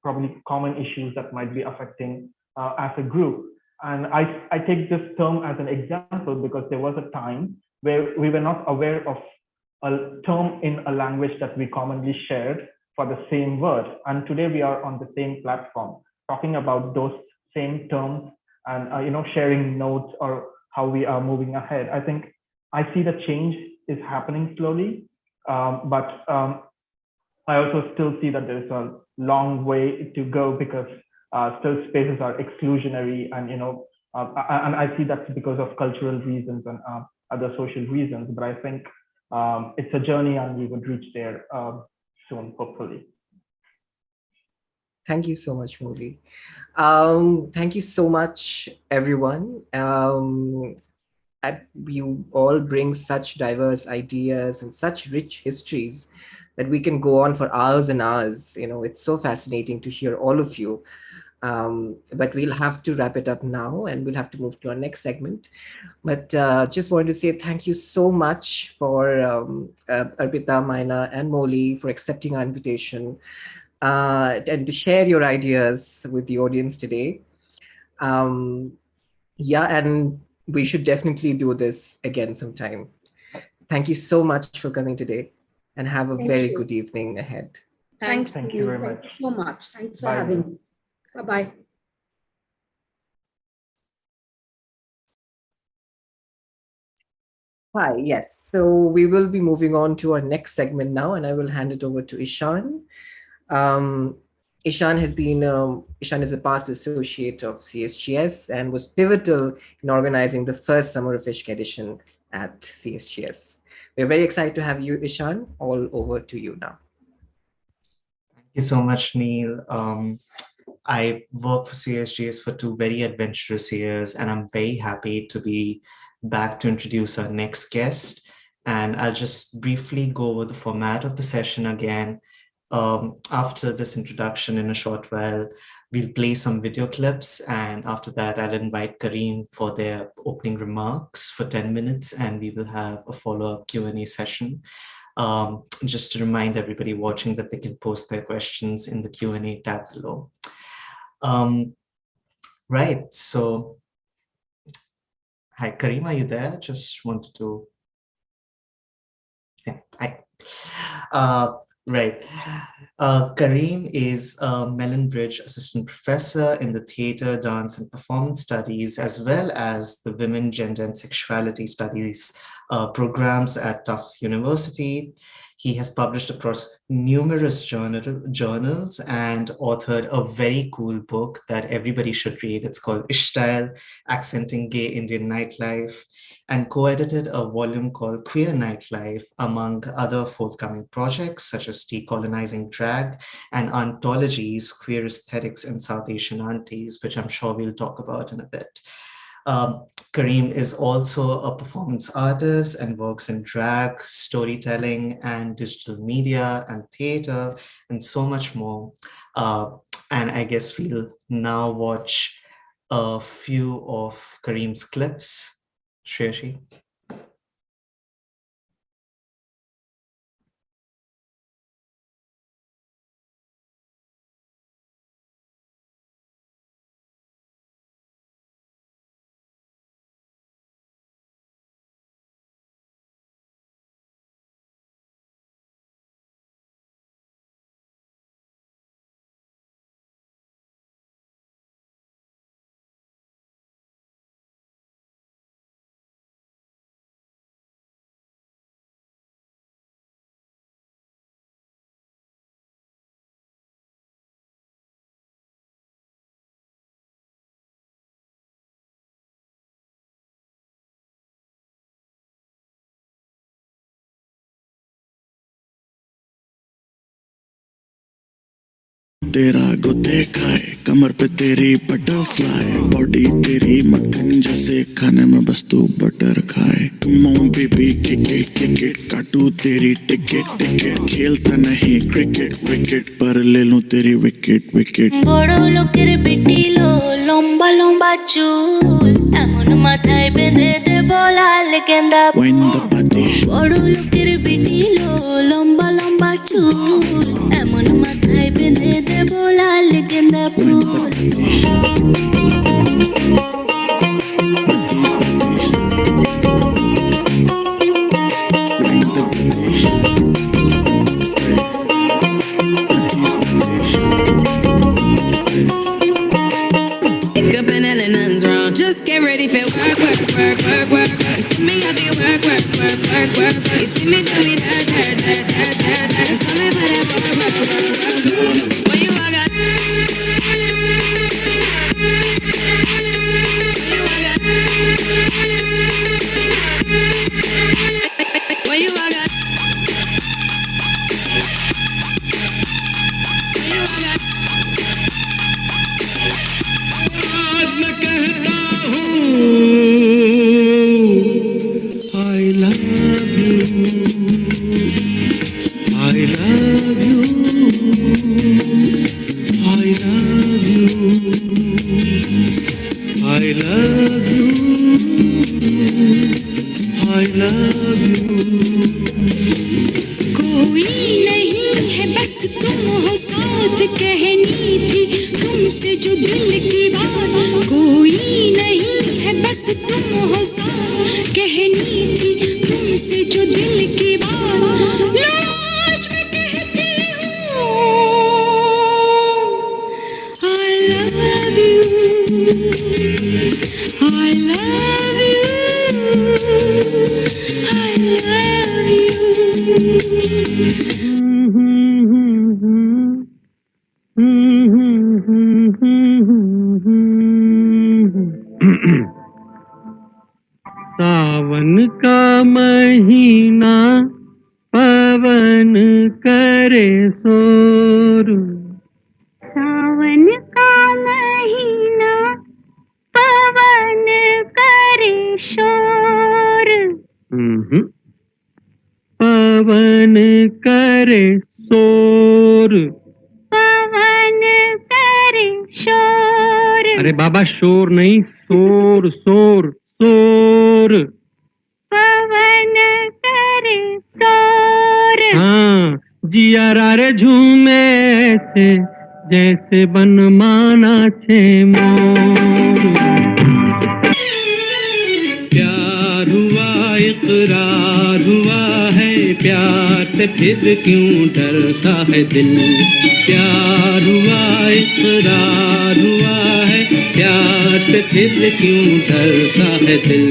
probably common issues that might be affecting as a group. And I take this term as an example because there was a time where we were not aware of a term in a language that we commonly shared for the same word. And today we are on the same platform talking about those same terms and sharing notes or how we are moving ahead. I think I see the change is happening slowly, but I also still see that there's a long way to go because still spaces are exclusionary, and and I see that's because of cultural reasons and other social reasons. But I think it's a journey, and we would reach there soon, hopefully. Thank you so much, Moulee. Thank you so much, everyone. You all bring such diverse ideas and such rich histories that we can go on for hours and hours. It's so fascinating to hear all of you. But we'll have to wrap it up now and we'll have to move to our next segment. But just wanted to say thank you so much for Arpita, Myna, and Moulee for accepting our invitation and to share your ideas with the audience today. Um, yeah, and we should definitely do this again sometime. Thank you so much for coming today and have a Thank very you. good evening ahead. Thanks. Thank you very Thank much. you so much. Thanks for Bye. having me. Bye-bye. Hi, yes. So we will be moving on to our next segment now, and I will hand it over to Ishan. Um, Ishan is a past associate of CSGS and was pivotal in organizing the first Summer of Ishq edition at CSGS. We're very excited to have you, Ishan. All over to you now. Thank you so much, Neil. I worked for CSGS for 2 very adventurous years, and I'm very happy to be back to introduce our next guest. And I'll just briefly go over the format of the session again. After this introduction, in a short while, we'll play some video clips, and after that, I'll invite Kareem for their opening remarks for 10 minutes, and we will have a follow-up Q&A session. Just to remind everybody watching that they can post their questions in the Q&A tab below. Right, so, hi, Kareem, are you there? Just wanted to, yeah, hi. Right. Kareem is a Mellon Bridge Assistant Professor in the Theatre, Dance and Performance Studies, as well as the Women, Gender and Sexuality Studies programs at Tufts University. He has published across numerous journals and authored a very cool book that everybody should read. It's called Ishtail, Accenting Gay Indian Nightlife, and co-edited a volume called Queer Nightlife, among other forthcoming projects such as Decolonizing Drag and anthologies, Queer Aesthetics in South Asian Aunties, which I'm sure we'll talk about in a bit. Kareem is also a performance artist and works in drag, storytelling, and digital media and theater, and so much more. And I guess we'll now watch a few of Kareem's clips. Shreyashi. तेरा गुद्दे खाए कमर पे तेरी butterfly body तेरी मक्खन जैसे खाने में बस तू बटर खाए मॉम बेबी क्रिकेट काटू तेरी टिकट खेलता नहीं क्रिकेट विकेट पर ले लूं तेरी विकेट বড় লোকের বেটি লো লম্বা লম্বা চুল এমন মাথায় বেঁধে দে বলাল গেন্দা বড় লোকের বেটি লো লম্বা লম্বা চুল এমন মাথায় বেঁধে দে বলাল গেন্দা ফুল Get ready for work. You see me out there work. You see me do me that. Tell me about that work. When you walk out, when you walk out. I love you. I love you. I love you. कोई नहीं है बस तुम हो साथ कहनी थी तुमसे जो दिल की बात कोई नहीं है बस तुम हो साथ कहनी थी तुमसे जो दिल की बात लाज में कहती हूँ I love you I love you I love you सावन का महीना पवन करे शोर सावन का महीना पवन करे शोर पवन करे शोर पवन करे शोर अरे बाबा शोर नहीं शोर शोर शोर पवन करे शोर हाँ जिया रे झूमे ऐसे जैसे बन माना छे मोर प्यार हुआ इकरार हुआ है प्यार से फिर क्यों डरता है दिल प्यार हुआ इकरार हुआ है प्यार से फिर क्यों डरता है दिल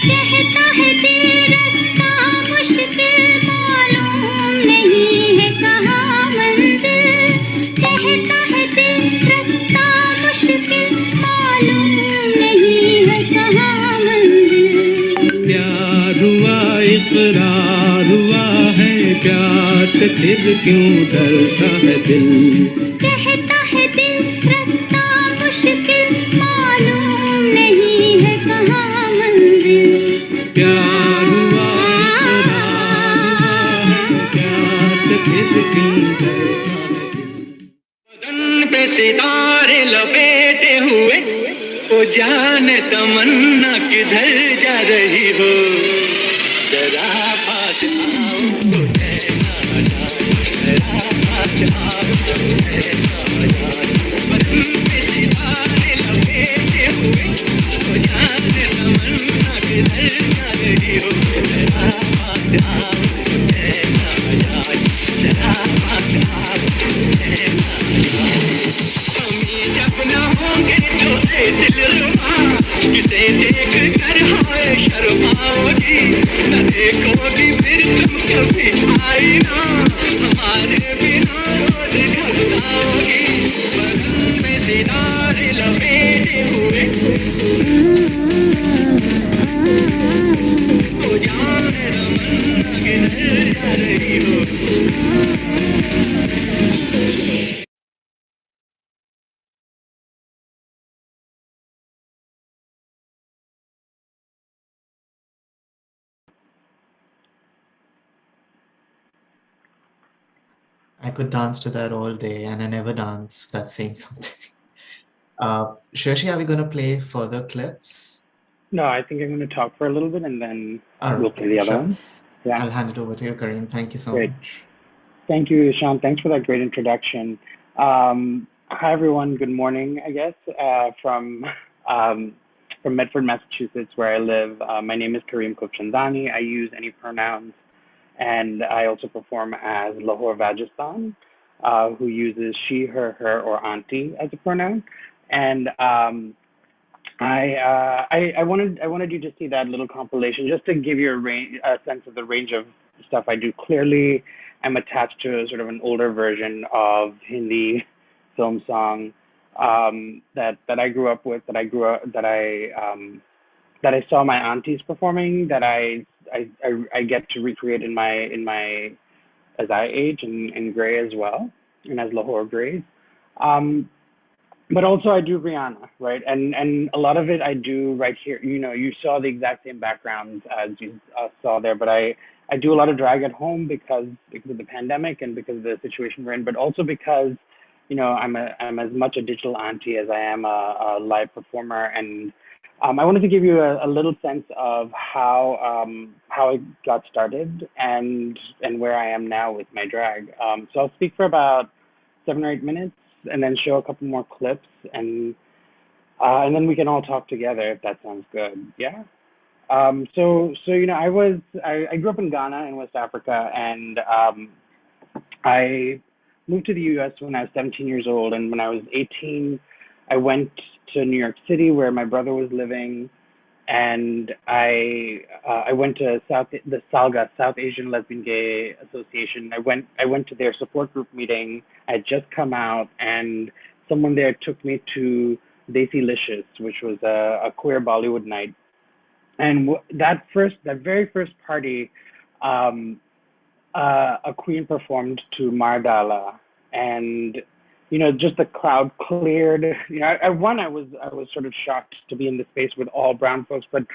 कहता है दिल रास्ता मुश्किल मालूम नहीं है कहाँ मंजिल कहता है दिल रास्ता मुश्किल मालूम नहीं है कहाँ मंजिल प्यार हुआ इकरार हुआ है प्यार से फिर क्यों डरता है दिल कहता है दिल रास्ता मुश्किल मालूम नहीं है कहाँ मंजिल प्यार हुआ इकरार हुआ है प्यार से फिर क्यों डरता है बदन पे सितारे लपेटे हुए वो जाने तमन्ना किधर जा रही हो जरा पास आओ तो कहना जाए जरा पास आओ तो कहना जाए बदन पे सितारे लपेटे हुए वो जाने तमन्ना किधर जा रही हो जरा पास आओ तो कहना जाए जरा पास आओ तो कहना जाए जब न होंगे तो ऐ दिलरुबा किसे देख कर हाय शर्माओगी न देखोगी फिर तुम कभी आईना हमारे बिना रोज घबराओगी बदन में सितारे लपेटे हुए हो जाने तमन्ना किधर जा रही हो I could dance to that all day, and I never dance. That's saying something. Shashi, are we going to play further clips? No, I think I'm going to talk for a little bit and then All we'll right, play the other sure. one. Yeah. I'll hand it over to you, Kareem. Thank you so Great. much. Thank you, Ishan. Thanks for that great introduction. Hi, everyone. Good morning, I guess, from Medford, Massachusetts, where I live. My name is Kareem Khubchandani. I use any pronouns, and I also perform as Lahore Rajasthan, who uses she, her, or auntie as a pronoun. And I wanted you to see that little compilation just to give you a sense of the range of stuff I do. Clearly, I'm attached to sort of an older version of Hindi film song that I grew up with, that I saw my aunties performing, that I get to recreate in my as I age in Gray as well, and as Lahore Grays. But also I do Rihanna, right? And a lot of it I do right here. You know, you saw the exact same backgrounds as you saw there, but I I do a lot of drag at home because of the pandemic and because of the situation we're in, but also because, you know, I'm as much a digital auntie as I am a live performer. And I wanted to give you a little sense of how I got started and where I am now with my drag. So I'll speak for about 7 or 8 minutes and then show a couple more clips, and then we can all talk together if that sounds good. Yeah. So you know, I grew up in Ghana in West Africa, and I moved to the U.S. when I was 17 years old, and when I was 18, I went to New York City where my brother was living, and I went to the SALGA, South Asian Lesbian Gay Association. I went to their support group meeting. I had just come out, and someone there took me to Desi Licious, which was a queer Bollywood night. And that very first party, a queen performed to Mardala, and you know, just the crowd cleared. You know, I was sort of shocked to be in the space with all brown folks, but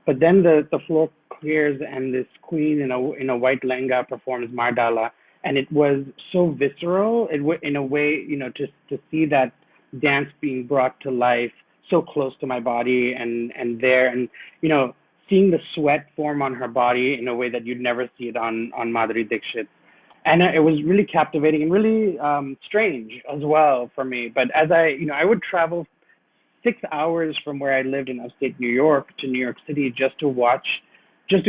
then the floor clears and this queen in a white lehenga performs Mardala, and it was so visceral. In a way, you know, to see that dance being brought to life so close to my body and you know, seeing the sweat form on her body in a way that you'd never see it on Madhuri Dixit. And it was really captivating and really strange as well for me. But as I would travel 6 hours from where I lived in upstate New York to New York City just to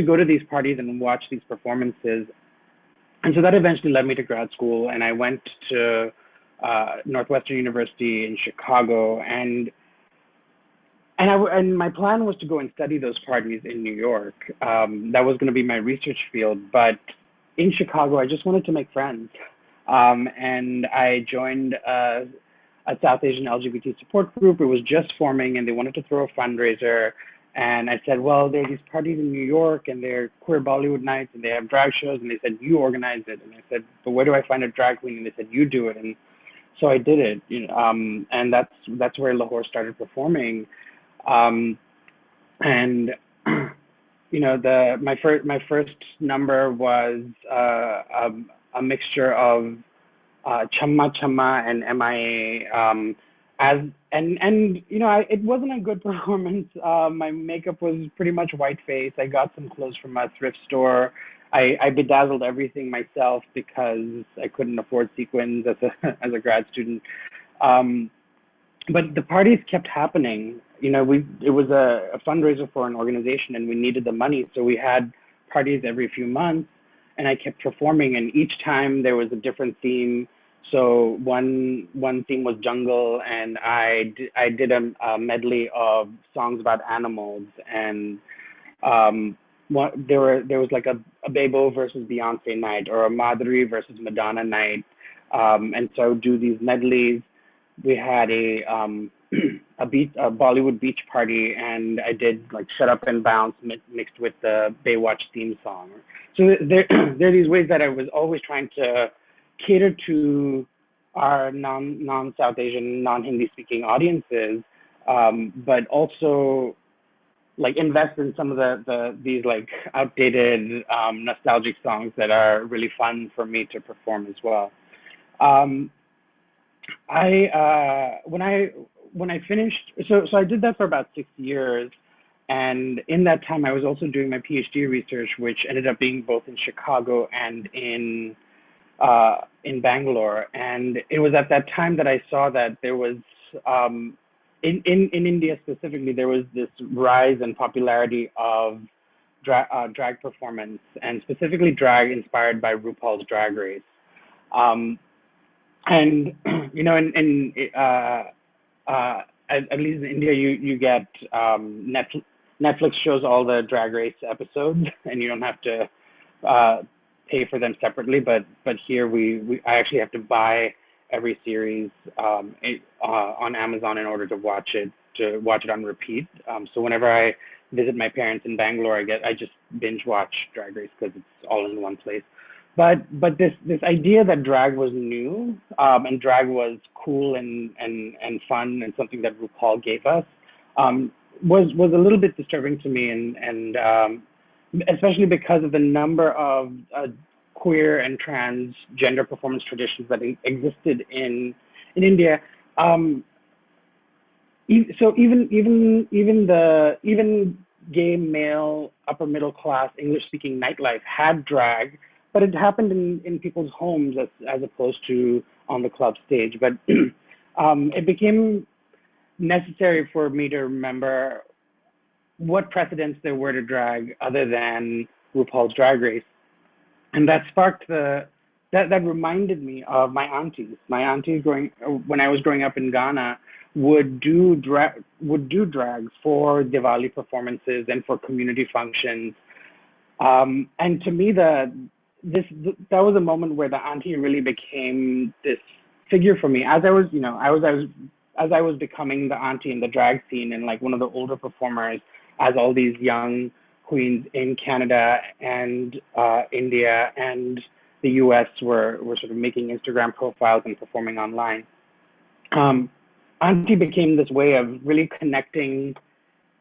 go to these parties and watch these performances. And so that eventually led me to grad school, and I went to Northwestern University in Chicago, and my plan was to go and study those parties in New York. That was going to be my research field, but in Chicago, I just wanted to make friends. And I joined a South Asian LGBT support group. It was just forming, and they wanted to throw a fundraiser. And I said, well, there are these parties in New York, and they're queer Bollywood nights, and they have drag shows. And they said, you organize it. And I said, but where do I find a drag queen? And they said, you do it. And so I did it. You know, and that's where Lahore started performing. And you know, my first number was a mixture of Chamma Chamma and MIA. And you know, it wasn't a good performance. My makeup was pretty much white face. I got some clothes from a thrift store. I bedazzled everything myself because I couldn't afford sequins as a grad student. But the parties kept happening. You know, it was a fundraiser for an organization, and we needed the money, so we had parties every few months, and I kept performing, and each time there was a different theme. So one theme was jungle, and I did a medley of songs about animals, and there was like a Bebo versus Beyonce night, or a Madhuri versus Madonna night, and so I would do these medleys. We had a Bollywood beach party, and I did like Shut Up and Bounce mixed with the Baywatch theme song. So there are these ways that I was always trying to cater to our non-South Asian, non-Hindi speaking audiences, but also like invest in some of these like outdated nostalgic songs that are really fun for me to perform as well. When I finished, so I did that for about 6 years, and in that time I was also doing my PhD research, which ended up being both in Chicago and in Bangalore. And it was at that time that I saw that there was in India specifically, there was this rise in popularity of drag performance, and specifically drag inspired by RuPaul's Drag Race. And you know, at least in India, you get Netflix shows all the Drag Race episodes, and you don't have to pay for them separately. But here I actually have to buy every series on Amazon in order to watch it on repeat. So whenever I visit my parents in Bangalore, I just binge watch Drag Race because it's all in one place. But this idea that drag was new, and drag was cool and fun and something that RuPaul gave us, was a little bit disturbing to me, and especially because of the number of queer and transgender performance traditions that existed in India. So even gay male upper middle class English speaking nightlife had drag, but it happened in people's homes as opposed to on the club stage. But it became necessary for me to remember what precedents there were to drag other than RuPaul's Drag Race. And that sparked that reminded me of my aunties. My aunties when I was growing up in Ghana would do drag for Diwali performances and for community functions. And to me, that was a moment where the auntie really became this figure for me as I was becoming the auntie in the drag scene and like one of the older performers, as all these young queens in Canada and India and the US were sort of making Instagram profiles and performing online. Auntie became this way of really connecting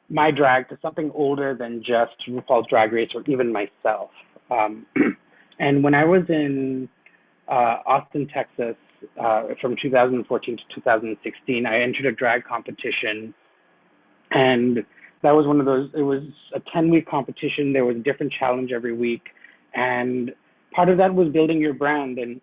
my drag to something older than just RuPaul's Drag Race or even myself. And when I was in Austin, Texas, from 2014 to 2016, I entered a drag competition, and that was one of those, it was a 10-week competition. There was a different challenge every week. And part of that was building your brand. And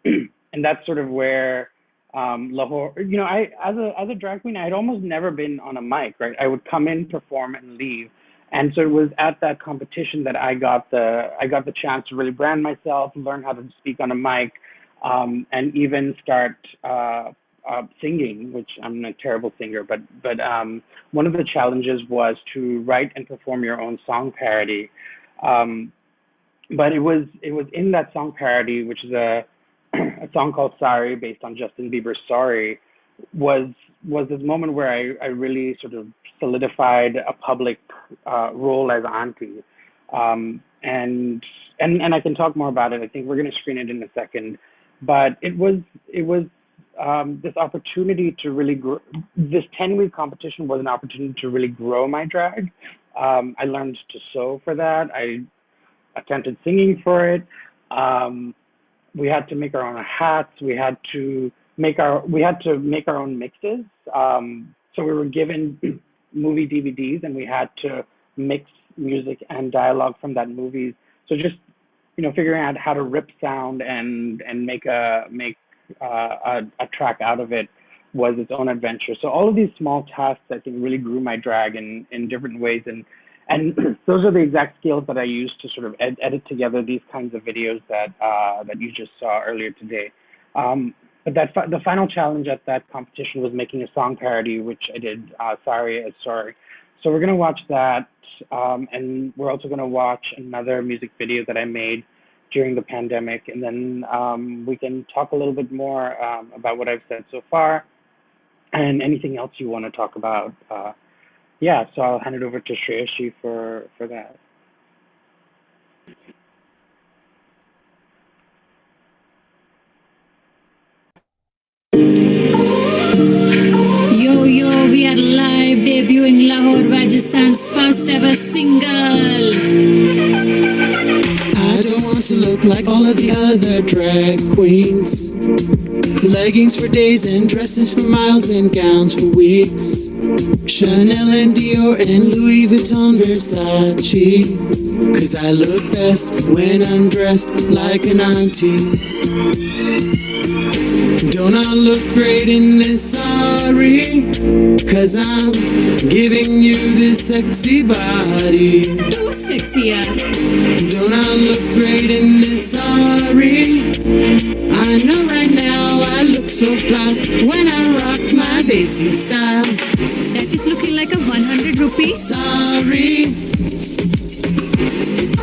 that's sort of where Lahore, as a drag queen, I'd almost never been on a mic, right? I would come in, perform, and leave. And so it was at that competition that I got the chance to really brand myself, learn how to speak on a mic, and even start singing, which I'm a terrible singer, but one of the challenges was to write and perform your own song parody. But it was in that song parody, which is a song called Sorry, based on Justin Bieber's Sorry, was this moment where I really sort of solidified a public role as auntie. And I can talk more about it. I think we're going to screen it in a second. But it was this opportunity to really grow. This 10-week competition was an opportunity to really grow my drag. I learned to sew for that. I attempted singing for it. We had to make our own hats. We had to make our own mixes. So we were given movie DVDs, and we had to mix music and dialogue from that movie. So just figuring out how to rip sound and make a track out of it was its own adventure. So all of these small tasks, I think, really grew my drag in different ways, and those are the exact skills that I used to sort of edit together these kinds of videos that you just saw earlier today. But the final challenge at that competition was making a song parody, which I did, Sorry as Sorry. So we're going to watch that, and we're also going to watch another music video that I made during the pandemic, and then we can talk a little bit more about what I've said so far and anything else you want to talk about. So I'll hand it over to Shreyashi for that. Yo, we are live, debuting Lahore, Rajasthan's first ever single. I don't want to look like all of the other drag queens. Leggings for days and dresses for miles and gowns for weeks. Chanel and Dior and Louis Vuitton Versace. 'Cause I look best when I'm dressed like an auntie. Don't I look great in this sari? 'Cause I'm giving you this sexy body. Too sexy, yeah. Don't I look great in this sari? I know right now I look so fly when I rock my desi style. That is looking like a 100 rupee Sorry,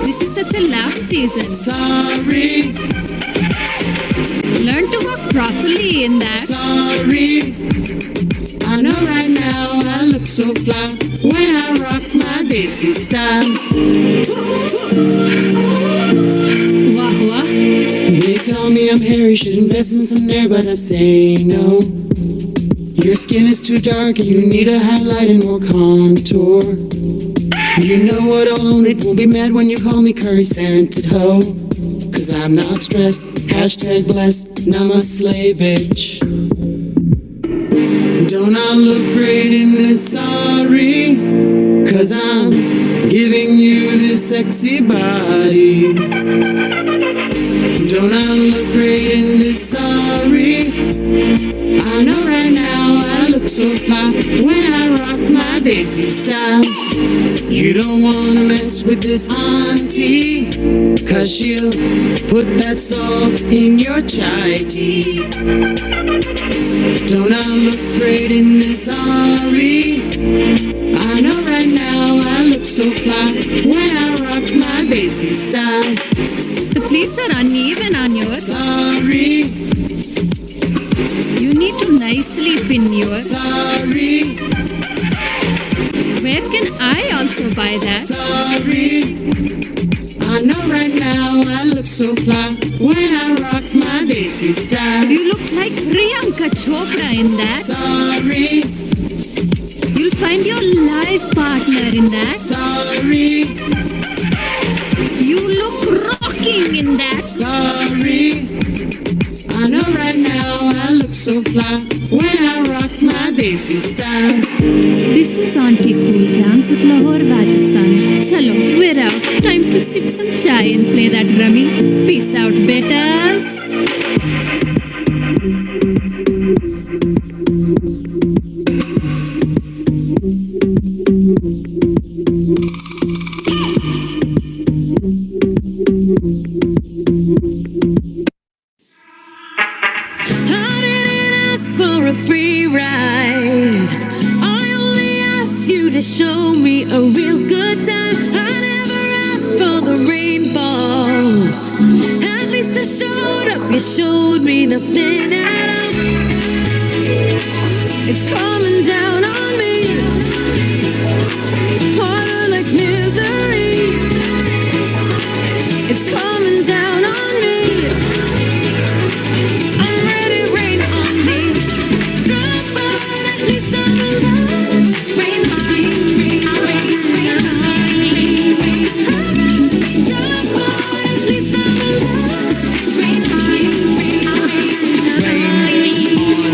This is such a last season. sorry, Learn to walk properly in that. sorry. I know right now I look so fly when I rock my desi style. Wah wah. They tell me I'm hairy, should invest in some hair, but I say no. Your skin is too dark and you need a highlight and more contour. You know what, I'll own it, won't be mad when you call me curry scented hoe. Cause I'm not stressed, hashtag blessed, now I'm a slave bitch. Don't I look great in this sari? Cause I'm giving you this sexy body. Don't I look great in this sari? I know right now I look so fly when I rock my Desi style. You don't wanna mess with this auntie, cause she'll put that salt in your chai tea. Don't I look great in this sari? I know right now I look so fly when I rock my Desi style. The pleats are uneven on yours. Sorry, You need to nicely pin yours. sorry, Where can I also buy that? sorry. I know right now I look so fly when I rock my Desi style. You look like Priyanka Chopra in that. Sorry, You'll find your life partner in that. sorry, You look rocking in that. sorry. I know right now I look so fly when I rock my Desi style. This is Auntie Cool Jams with Lahore, Rajasthan. Chalo, we're out. Time to sip some chai and play that rummy. Peace out, betas. I didn't ask for a free ride. I only asked you to show me a real good time. I never asked for the rainfall. At least I showed up. You showed me nothing at all. It's coming down on me, harder like misery. It's coming down on me. I'm ready, rain on me. Drop, but at least I'm alive. Rain on me, rain, rain, rain on me, rain, rain. Drop, but at least I'm alive. Rain on me, rain, rain, rain on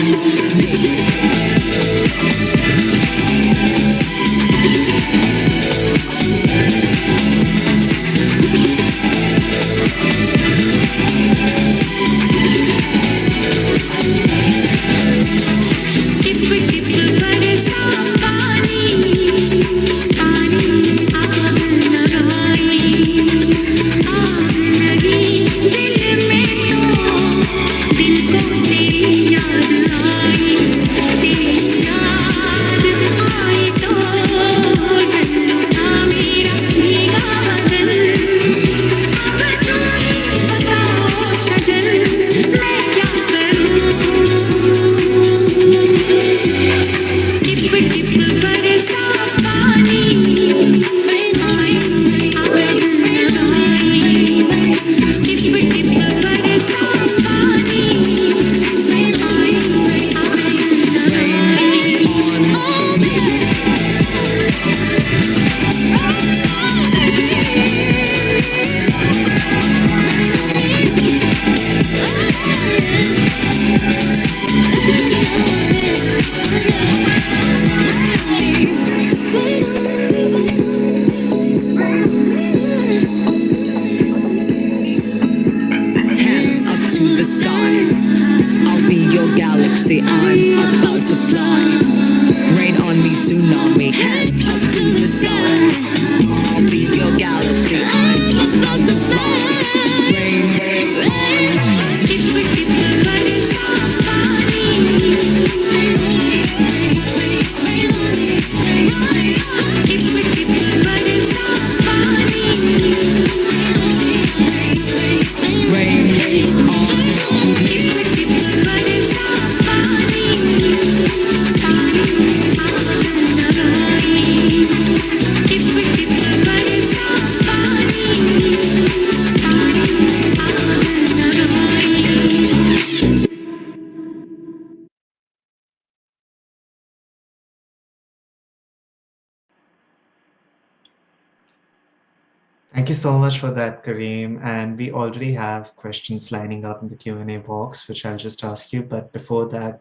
Thank you so much for that, Kareem. And we already have questions lining up in the Q&A box, which I'll just ask you. But before that,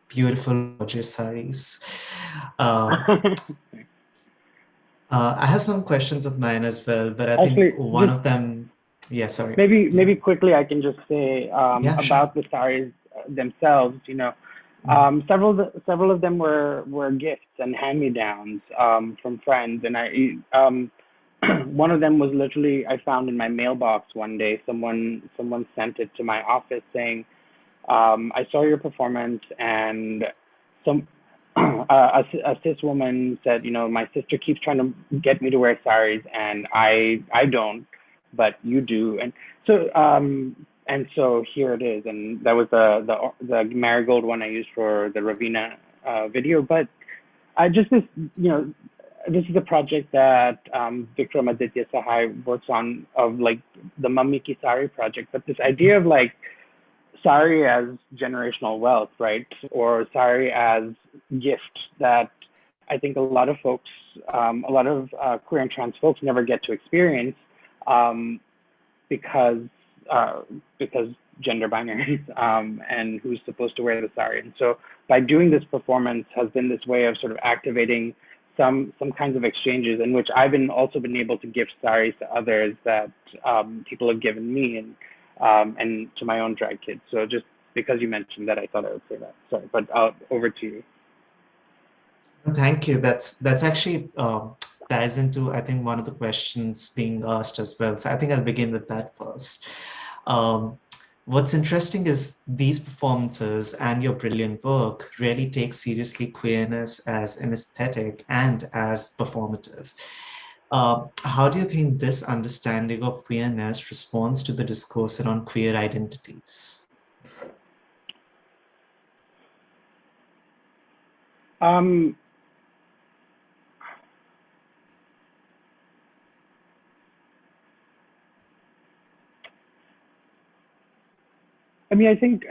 beautiful, gorgeous saris. I have some questions of mine as well, but I Actually, think one of them, yeah, sorry. Maybe quickly I can just say Yeah, sure. about the saris themselves. You know, several of them were gifts and hand-me-downs from friends, and one of them was literally I found in my mailbox one day. Someone sent it to my office saying, I saw your performance, and some a cis woman said, you know, my sister keeps trying to get me to wear saris, and I don't, but you do, and so here it is, and that was the marigold one I used for the Ravina video. But I just this this is a project that Vikram Aditya Sahai works on, of like the Mummy Ki Sari project, but this idea of like sari as generational wealth, right? Or sari as gift that I think a lot of folks, a lot of queer and trans folks never get to experience because gender binaries and who's supposed to wear the sari. And so by doing this performance has been this way of sort of activating some kinds of exchanges in which I've also been able to give saris to others that people have given me, and to my own drag kids. So just because you mentioned that, I thought I would say that. Sorry, but over to you. Thank you. That's actually ties into, I think, one of the questions being asked as well. So I think I'll begin with that first. What's interesting is these performances and your brilliant work really take seriously queerness as an aesthetic and as performative. How do you think this understanding of queerness responds to the discourse around queer identities? I mean, I think,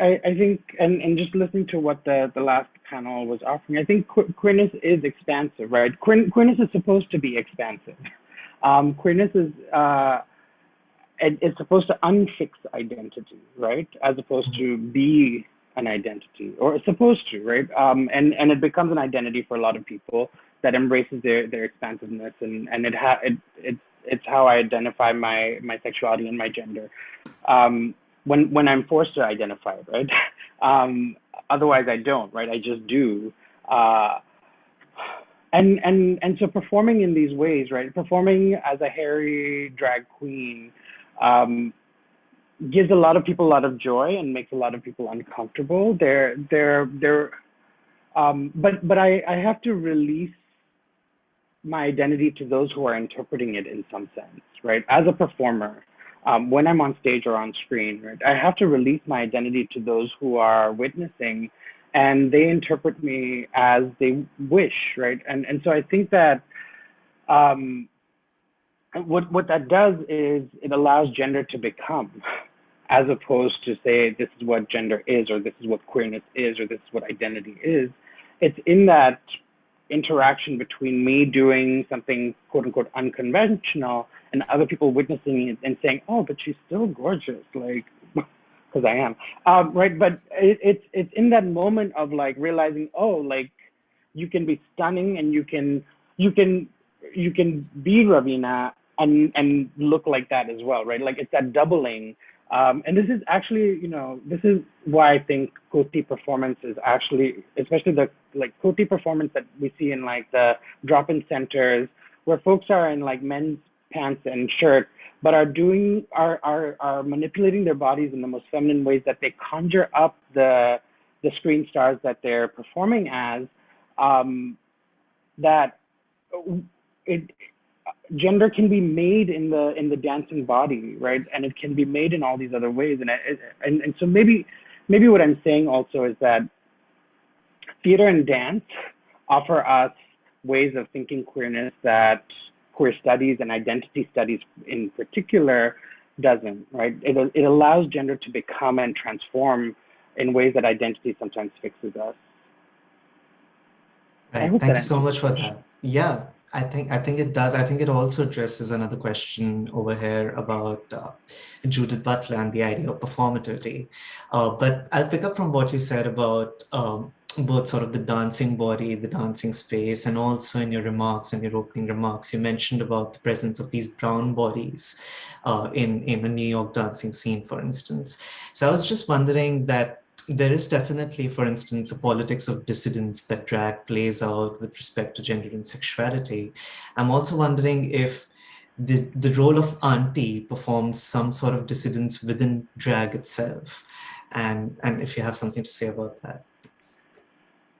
and just listening to what the last panel was offering, I think queerness is expansive, right? Queerness is supposed to be expansive. Queerness is, it's supposed to unfix identity, right? As opposed to be an identity, or it's supposed to, right? And it becomes an identity for a lot of people that embraces their expansiveness, and it's how I identify my sexuality and my gender. When I'm forced to identify it, right? Otherwise I don't, right? I just do. And so performing in these ways, right? Performing as a hairy drag queen gives a lot of people a lot of joy and makes a lot of people uncomfortable. But I have to release my identity to those who are interpreting it in some sense, right? As a performer, when I'm on stage or on screen, right, I have to release my identity to those who are witnessing, and they interpret me as they wish, right? And so I think that what that does is it allows gender to become, as opposed to say this is what gender is, or this is what queerness is, or this is what identity is. It's in that interaction between me doing something quote unquote unconventional and other people witnessing it and saying, oh, but she's still gorgeous, like, because I am, right? But it's in that moment of like realizing, oh, like you can be stunning and you can be Ravina and look like that as well, right? Like it's that doubling. And this is actually, this is why I think Koti performance is actually, especially the like Koti performance that we see in like the drop-in centers where folks are in like men's pants and shirt, but are manipulating their bodies in the most feminine ways, that they conjure up the screen stars that they're performing as, that gender can be made in the dancing body, right? And it can be made in all these other ways. And so maybe what I'm saying also is that theater and dance offer us ways of thinking queerness that queer studies and identity studies in particular doesn't, right? It allows gender to become and transform in ways that identity sometimes fixes us. Right. Thank you so much for that. Yeah. I think it does. I think it also addresses another question over here about Judith Butler and the idea of performativity. But I'll pick up from what you said about both sort of the dancing body, the dancing space, and also in your remarks, in your opening remarks, you mentioned about the presence of these brown bodies in a New York dancing scene, for instance. So I was just wondering that there is definitely, for instance, a politics of dissidence that drag plays out with respect to gender and sexuality. I'm also wondering if the role of auntie performs some sort of dissidence within drag itself, and if you have something to say about that.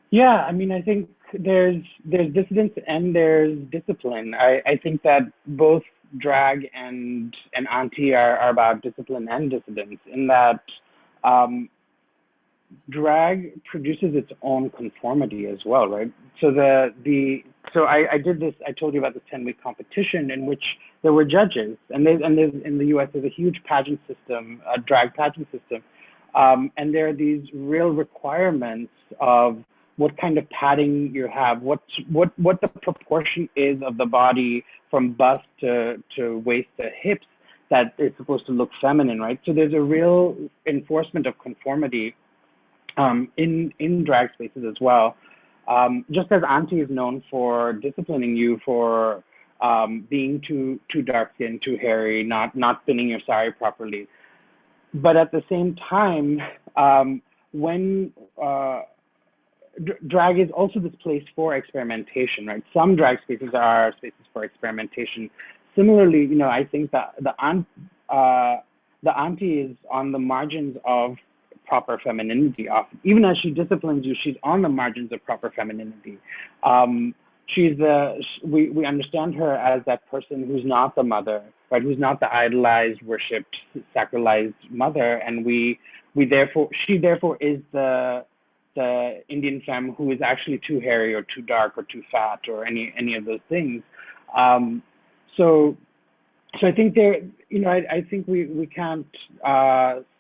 Yeah, I mean, I think there's dissidence and there's discipline. I think that both drag and auntie are about discipline and dissidence in that drag produces its own conformity as well, right? So I did this. I told you about the 10-week competition in which there were judges, and there's in the U.S. there's a huge pageant system, a drag pageant system, and there are these real requirements of what kind of padding you have, what the proportion is of the body from bust to waist to hips that is supposed to look feminine, right? So there's a real enforcement of conformity in drag spaces as well. Just as auntie is known for disciplining you for being too dark skinned, too hairy, not pinning your sari properly. But at the same time, when drag is also this place for experimentation, right? Some drag spaces are spaces for experimentation. Similarly, I think that the auntie is on the margins of proper femininity. Often, even as she disciplines you, she's on the margins of proper femininity. We understand her as that person who's not the mother, right? Who's not the idolized, worshipped, sacralized mother, and she therefore is the Indian femme who is actually too hairy or too dark or too fat or any of those things. So I think I think we can't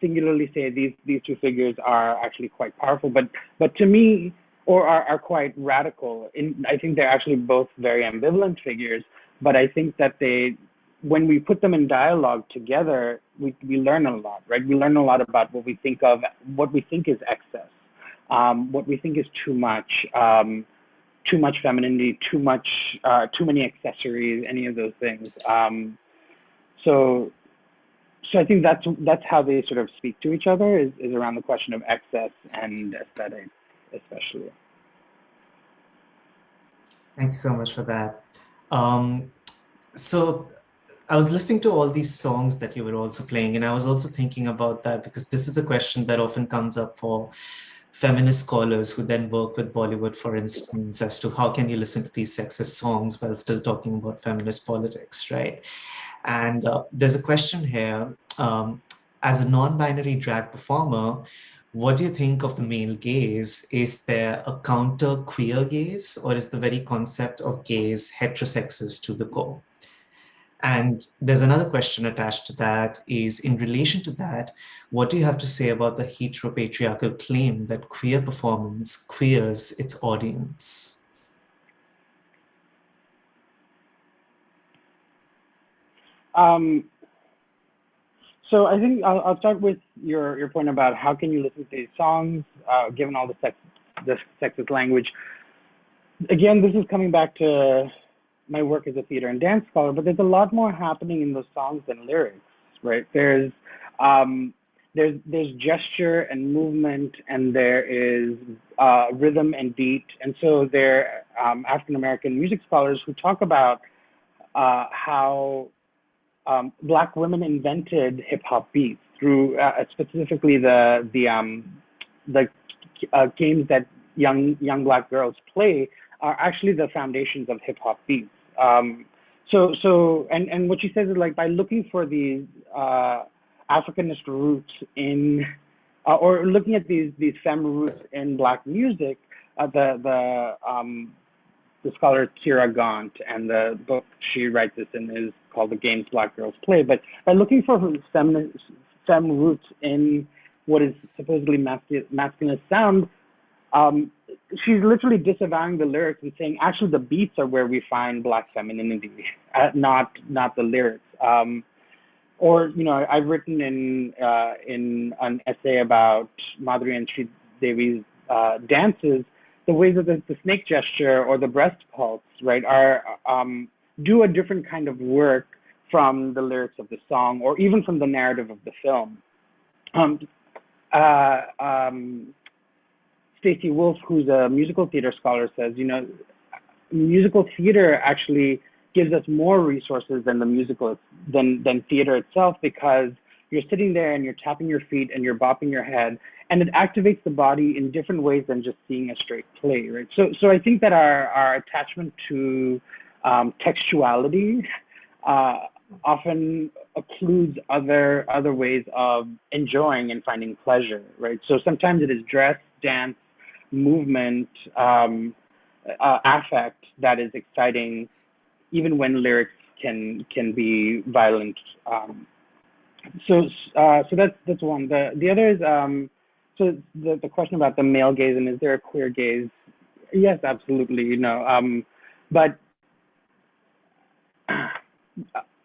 singularly say these two figures are actually quite powerful, but to me, or are quite radical. I think they're actually both very ambivalent figures, but I think that when we put them in dialogue together, we learn a lot, right? We learn a lot about what we think is excess, what we think is too much femininity, too many accessories, any of those things. So I think that's how they sort of speak to each other is around the question of excess and aesthetic, especially. Thank you so much for that. So I was listening to all these songs that you were also playing, and I was also thinking about that because this is a question that often comes up for feminist scholars who then work with Bollywood, for instance, as to how can you listen to these sexist songs while still talking about feminist politics, right? And there's a question here, as a non-binary drag performer, what do you think of the male gaze? Is there a counter queer gaze, or is the very concept of gaze heterosexist to the core? And there's another question attached to that is, in relation to that, what do you have to say about the heteropatriarchal claim that queer performance queers its audience? So I think I'll start with your point about how can you listen to these songs, given all the sexist language. Again, this is coming back to my work as a theater and dance scholar, but there's a lot more happening in those songs than lyrics, right? There's gesture and movement, and there is rhythm and beat, and so there are African American music scholars who talk about how Black women invented hip hop beats through specifically the games that young Black girls play are actually the foundations of hip hop beats. So what she says is, like, by looking for these Africanist roots in, or looking at these femme roots in Black music, the scholar Kira Gaunt, and the book she writes this in is called The Games Black Girls Play. But by looking for femme roots in what is supposedly masculine sound, she's literally disavowing the lyrics and saying, actually, the beats are where we find Black femininity, not the lyrics. Or, you know, I've written in an essay about Madhuri and Sri Devi's dances, the ways that the snake gesture or the breast pulse, right, are do a different kind of work from the lyrics of the song or even from the narrative of the film. Stacey Wolf, who's a musical theater scholar, says, you know, musical theater actually gives us more resources than the musical, than theater itself, because you're sitting there and you're tapping your feet and you're bopping your head, and it activates the body in different ways than just seeing a straight play, right? So I think that our attachment to textuality often occludes other ways of enjoying and finding pleasure, right? So sometimes it is dress, dance, movement, affect that is exciting, even when lyrics can be violent. So that's one. The other is so the question about the male gaze and is there a queer gaze? Yes, absolutely. You know, but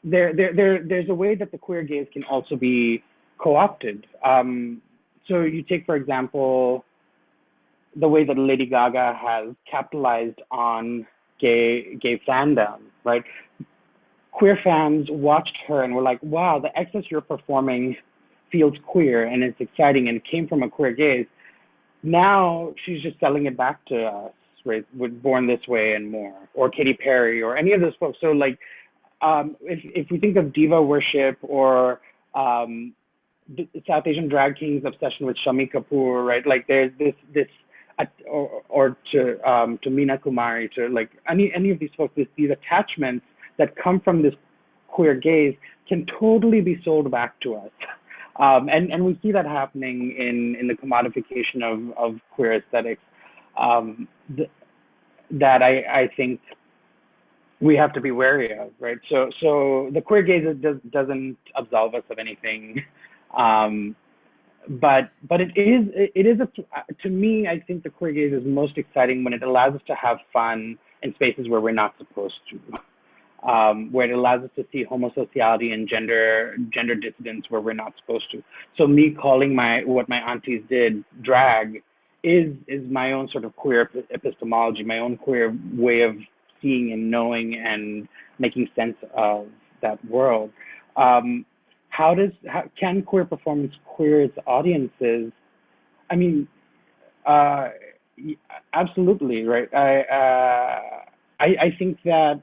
there's a way that the queer gaze can also be co-opted. So you take, for example, the way that Lady Gaga has capitalized on gay fandom, right? Queer fans watched her and were like, wow, the excess you're performing feels queer and it's exciting and it came from a queer gaze. Now she's just selling it back to us, right? With Born This Way and more, or Katy Perry or any of those folks. So like, if we think of diva worship or South Asian drag kings' obsession with Shami Kapoor, right? Like there's this or to Meena Kumari, to like any of these folks, these attachments that come from this queer gaze can totally be sold back to us. And we see that happening in the commodification of queer aesthetics that I think we have to be wary of, right? So the queer gaze doesn't absolve us of anything. But it is to me, I think the queer gaze is most exciting when it allows us to have fun in spaces where we're not supposed to, where it allows us to see homosociality and gender dissidence where we're not supposed to. So me calling what my aunties did drag is my own sort of queer epistemology, my own queer way of seeing and knowing and making sense of that world. Can queer performance queer its audiences? I mean, absolutely, right? I think that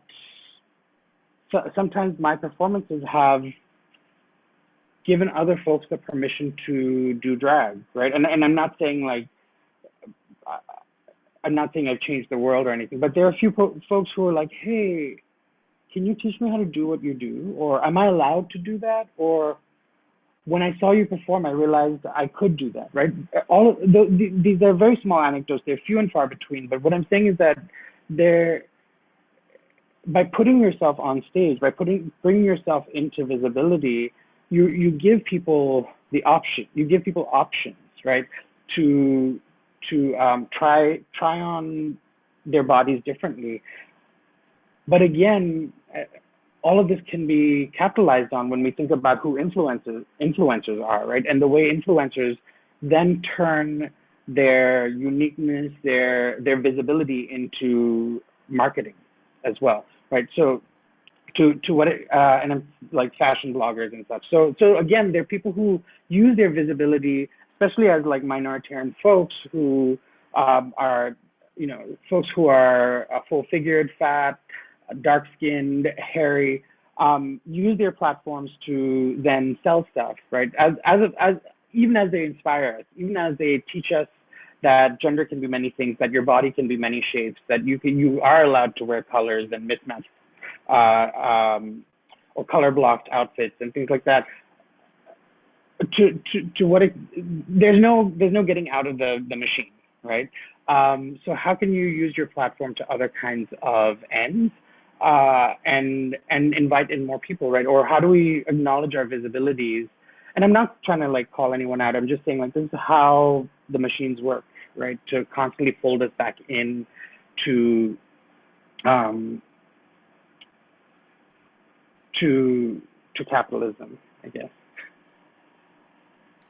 sometimes my performances have given other folks the permission to do drag, right? And I'm not saying like, I'm not saying I've changed the world or anything, but there are a few folks who are like, hey, can you teach me how to do what you do? Or am I allowed to do that? Or when I saw you perform, I realized I could do that, right? These are very small anecdotes. They're few and far between. But what I'm saying is that by putting yourself on stage, by bringing yourself into visibility, you give people the option. You give people options, right? To try on their bodies differently. But again, all of this can be capitalized on when we think about who influencers are, right? And the way influencers then turn their uniqueness, their visibility into marketing as well, right? So to what and I'm like fashion bloggers and such. So again, there are people who use their visibility, especially as like minoritarian folks who are, you know, folks who are full-figured, fat, dark-skinned, hairy, use their platforms to then sell stuff, right? Even as they inspire us, even as they teach us that gender can be many things, that your body can be many shapes, that you are allowed to wear colors and mismatched or color-blocked outfits and things like that. There's no getting out of the machine, right? So how can you use your platform to other kinds of ends and invite in more people, right? Or how do we acknowledge our visibilities? And I'm not trying to like call anyone out. I'm just saying like this is how the machines work. right? To constantly fold us back in to to capitalism, I guess.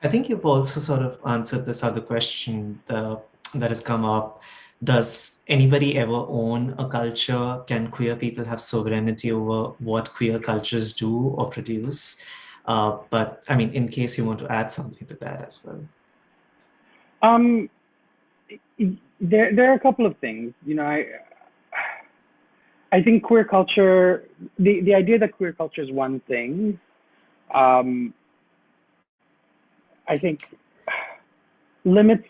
I think you've also sort of answered this other question that has come up. Does anybody ever own a culture? Can queer people have sovereignty over what queer cultures do or produce? But I mean, in case you want to add something to that as well. There are a couple of things. I think queer culture, the idea that queer culture is one thing, I think limits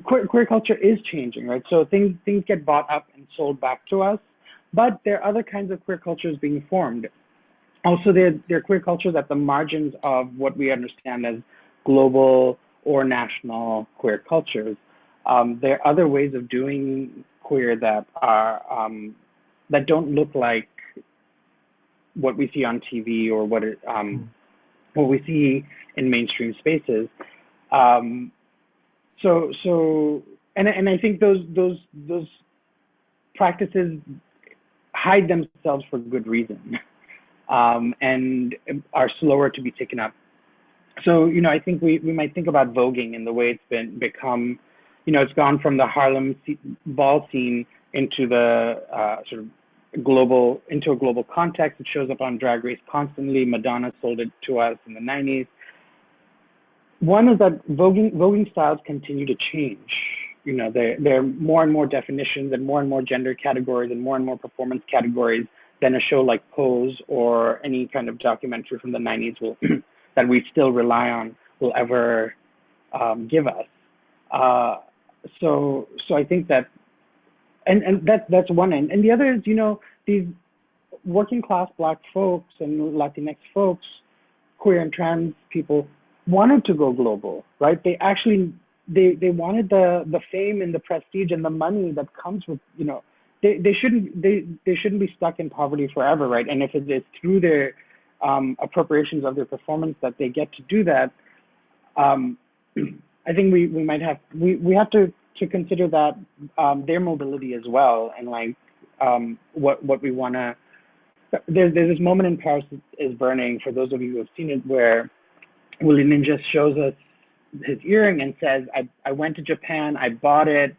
queer culture is changing, right? So things get bought up and sold back to us, but there are other kinds of queer cultures being formed. Also, there are queer cultures at the margins of what we understand as global or national queer cultures. There are other ways of doing queer that are that don't look like what we see on TV or what we see in mainstream spaces. And I think those practices hide themselves for good reason, and are slower to be taken up. So, I think we might think about voguing and the way it's become, it's gone from the Harlem ball scene into the sort of into a global context. It shows up on Drag Race constantly. Madonna sold it to us in the 90s. One is that voguing styles continue to change. There are more and more definitions and more gender categories and more performance categories than a show like Pose or any kind of documentary from the 90s that we still rely on will ever give us. So I think that, and that's one end. And the other is, these working class Black folks and Latinx folks, queer and trans people, wanted to go global, right? They actually they wanted the fame and the prestige and the money that comes with, they shouldn't be stuck in poverty forever, right? And if it's through their appropriations of their performance that they get to do that, I think we have to consider that their mobility as well, and like what we want to. There's this moment in Paris is Burning, for those of you who have seen it, where Willie Ninja shows us his earring and says, I went to Japan, I bought it.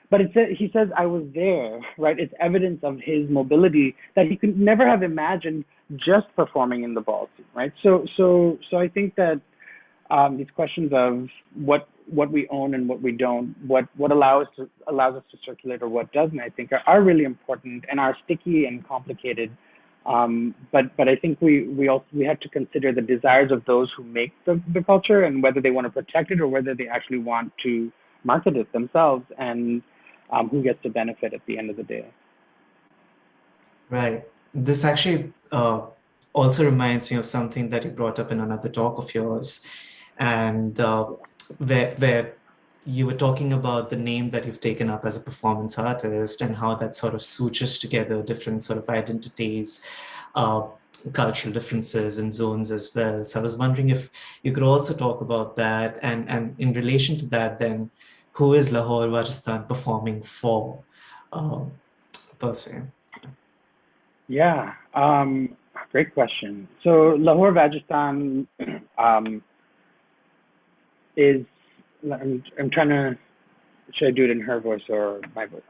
But he says, I was there, right? It's evidence of his mobility that he could never have imagined just performing in the ball scene, right? So I think that these questions of what we own and what we don't, what allows us to circulate or what doesn't, I think are really important and are sticky and complicated. But I think we have to consider the desires of those who make the culture and whether they want to protect it or whether they actually want to market it themselves, and who gets to benefit at the end of the day. Right. This actually also reminds me of something that you brought up in another talk of yours, and where you were talking about the name that you've taken up as a performance artist and how that sort of sutures together different sort of identities, cultural differences and zones as well. So I was wondering if you could also talk about that, and in relation to that, then who is Lahore Rajasthan performing for, per se? Yeah, great question. So Lahore Rajasthan is, I'm trying to, should I do it in her voice or my voice?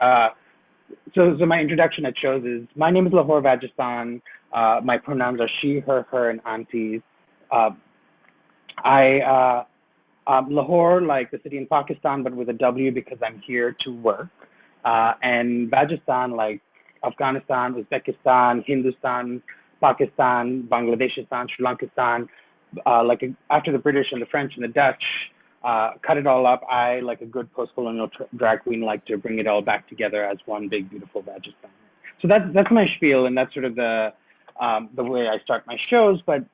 So my introduction at shows is, my name is Lahore Rajasthan. My pronouns are she, her, and aunties. Lahore, like the city in Pakistan, but with a W because I'm here to work. And Rajasthan, like Afghanistan, Uzbekistan, Hindustan, Pakistan, Bangladeshistan, Sri Lankistan, like after the British and the French and the Dutch cut it all up, I, like a good post-colonial drag queen, like to bring it all back together as one big, beautiful Rajasthan. So that's my spiel, and that's sort of the way I start my shows. But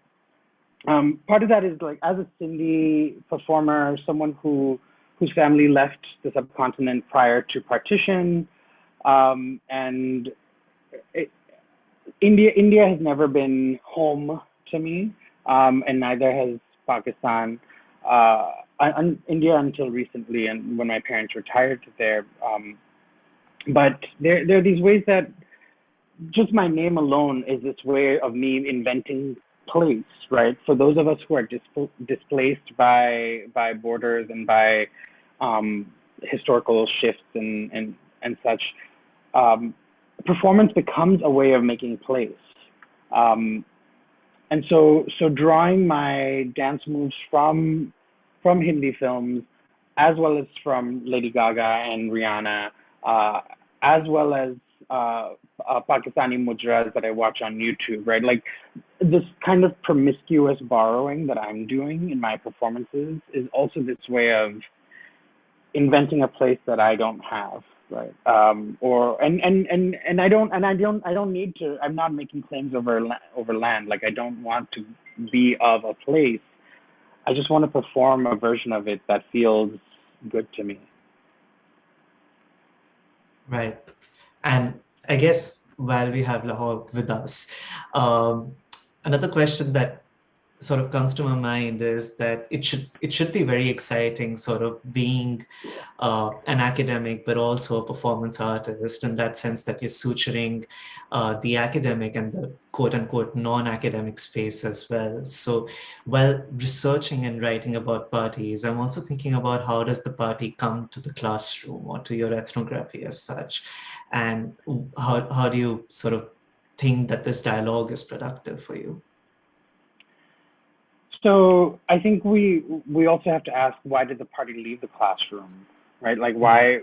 part of that is, like, as a Sindhi performer, someone whose family left the subcontinent prior to partition, and India has never been home to me, and neither has Pakistan. India until recently, and when my parents retired there. But there are these ways that just my name alone is this way of me inventing place, right? For those of us who are displaced by borders and by historical shifts and such, performance becomes a way of making place. And so drawing my dance moves from Hindi films, as well as from Lady Gaga and Rihanna, as well as Pakistani mudras that I watch on YouTube, right? Like this kind of promiscuous borrowing that I'm doing in my performances is also this way of inventing a place that I don't have, right? And I don't need to. I'm not making claims over land. Like I don't want to be of a place. I just want to perform a version of it that feels good to me. Right. And I guess while we have Lahore with us, another question that sort of comes to my mind is that it should be very exciting sort of being an academic, but also a performance artist, in that sense that you're suturing the academic and the quote unquote non-academic space as well. So while researching and writing about parties, I'm also thinking about how does the party come to the classroom or to your ethnography as such, and how do you sort of think that this dialogue is productive for you? So I think we also have to ask, why did the party leave the classroom, right? Like why,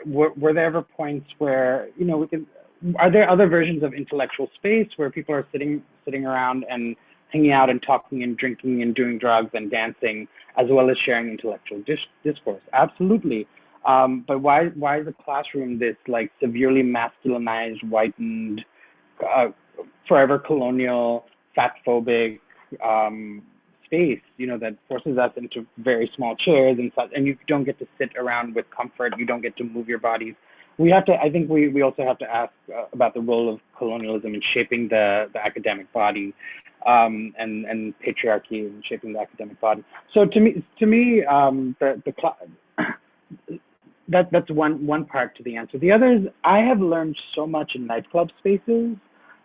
were there ever points where, you know, are there other versions of intellectual space where people are sitting around and hanging out and talking and drinking and doing drugs and dancing, as well as sharing intellectual discourse? Absolutely. But why is the classroom this like severely masculinized, whitened, forever colonial, fat-phobic, space, you know, that forces us into very small chairs and such, and you don't get to sit around with comfort, you don't get to move your bodies. I think we also have to ask about the role of colonialism in shaping the academic body, and patriarchy in shaping the academic body. So to me, that's one part to the answer. The other is I have learned so much in nightclub spaces,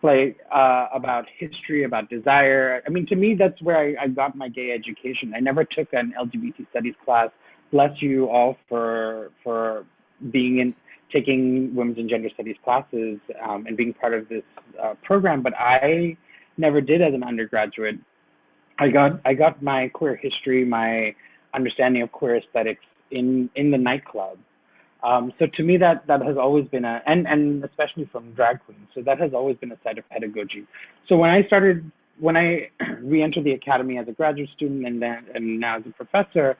like about history, about desire. I mean, to me, that's where I got my gay education. I never took an LGBT studies class. Bless you all for taking women's and gender studies classes and being part of this program. But I never did as an undergraduate. I got my queer history, my understanding of queer aesthetics in the nightclub. So to me, that has always been and especially from drag queens. So that has always been a side of pedagogy. So when I re-entered the academy as a graduate student and now as a professor,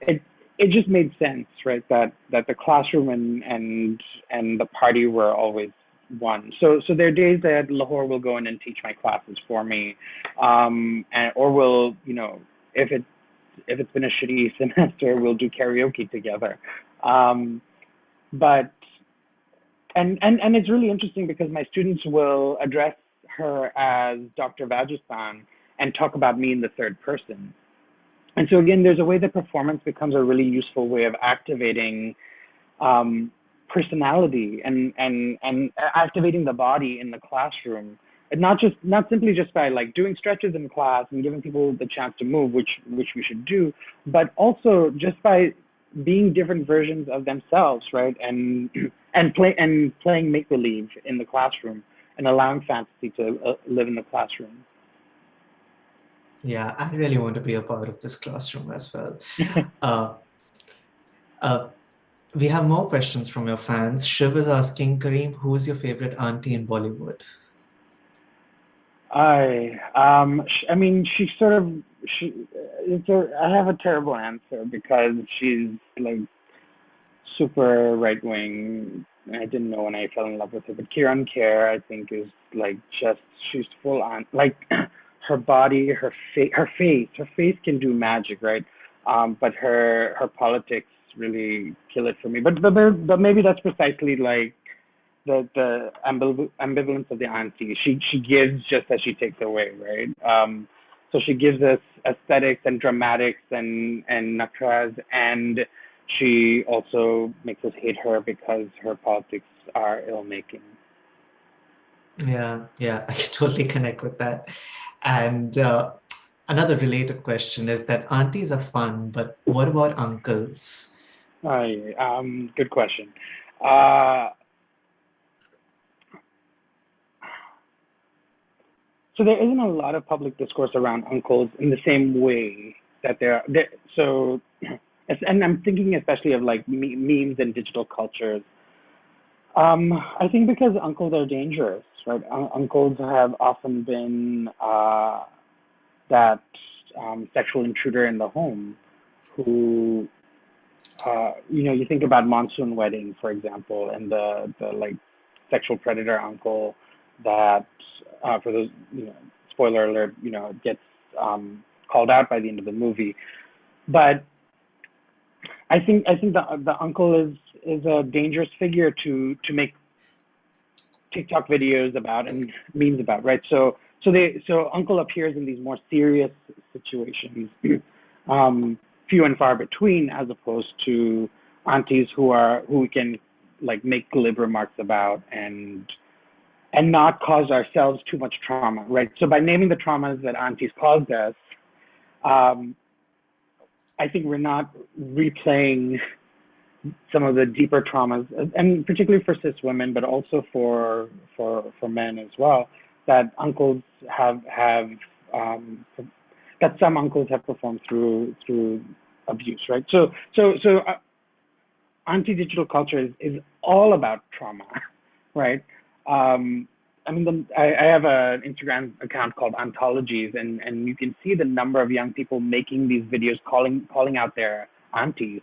it just made sense, right? That the classroom and the party were always one. So there are days that Lahore will go in and teach my classes for me, or will, you know, if it's been a shitty semester, we'll do karaoke together. But it's really interesting because my students will address her as Dr. Vajastan and talk about me in the third person. And so again, there's a way that performance becomes a really useful way of activating personality and activating the body in the classroom. And not simply just by like doing stretches in class and giving people the chance to move, which we should do, but also just by being different versions of themselves, right? And playing make-believe in the classroom and allowing fantasy to live in the classroom. Yeah, I really want to be a part of this classroom as well. We have more questions from your fans. Shiv is asking, Kareem, who is your favorite auntie in Bollywood? I mean, I have a terrible answer because she's like super right wing. I didn't know when I fell in love with her, but Kiran Kher, I think, is like she's full on, like her body, her face can do magic, right? But her politics really kill it for me. But maybe that's precisely like the ambivalence of the auntie. She gives just as she takes away, right? So she gives us aesthetics and dramatics and nakras, and she also makes us hate her because her politics are ill-making. Yeah, I can totally connect with that. And another related question is that aunties are fun, but what about uncles? Good question. So there isn't a lot of public discourse around uncles in the same way that so, and I'm thinking especially of like memes and digital cultures. I think because uncles are dangerous, right? Uncles have often been that sexual intruder in the home who, you think about Monsoon Wedding, for example, and the like sexual predator uncle that, for those, spoiler alert, gets called out by the end of the movie. But I think the uncle is a dangerous figure to make TikTok videos about and memes about, right? So uncle appears in these more serious situations, few and far between, as opposed to aunties who we can like make glib remarks about and not cause ourselves too much trauma, right? So by naming the traumas that aunties caused us, I think we're not replaying some of the deeper traumas, and particularly for cis women, but also for men as well, that uncles have that some uncles have performed through abuse, right? So anti-digital culture is all about trauma, right? I have an Instagram account called Anthologies, and you can see the number of young people making these videos calling out their aunties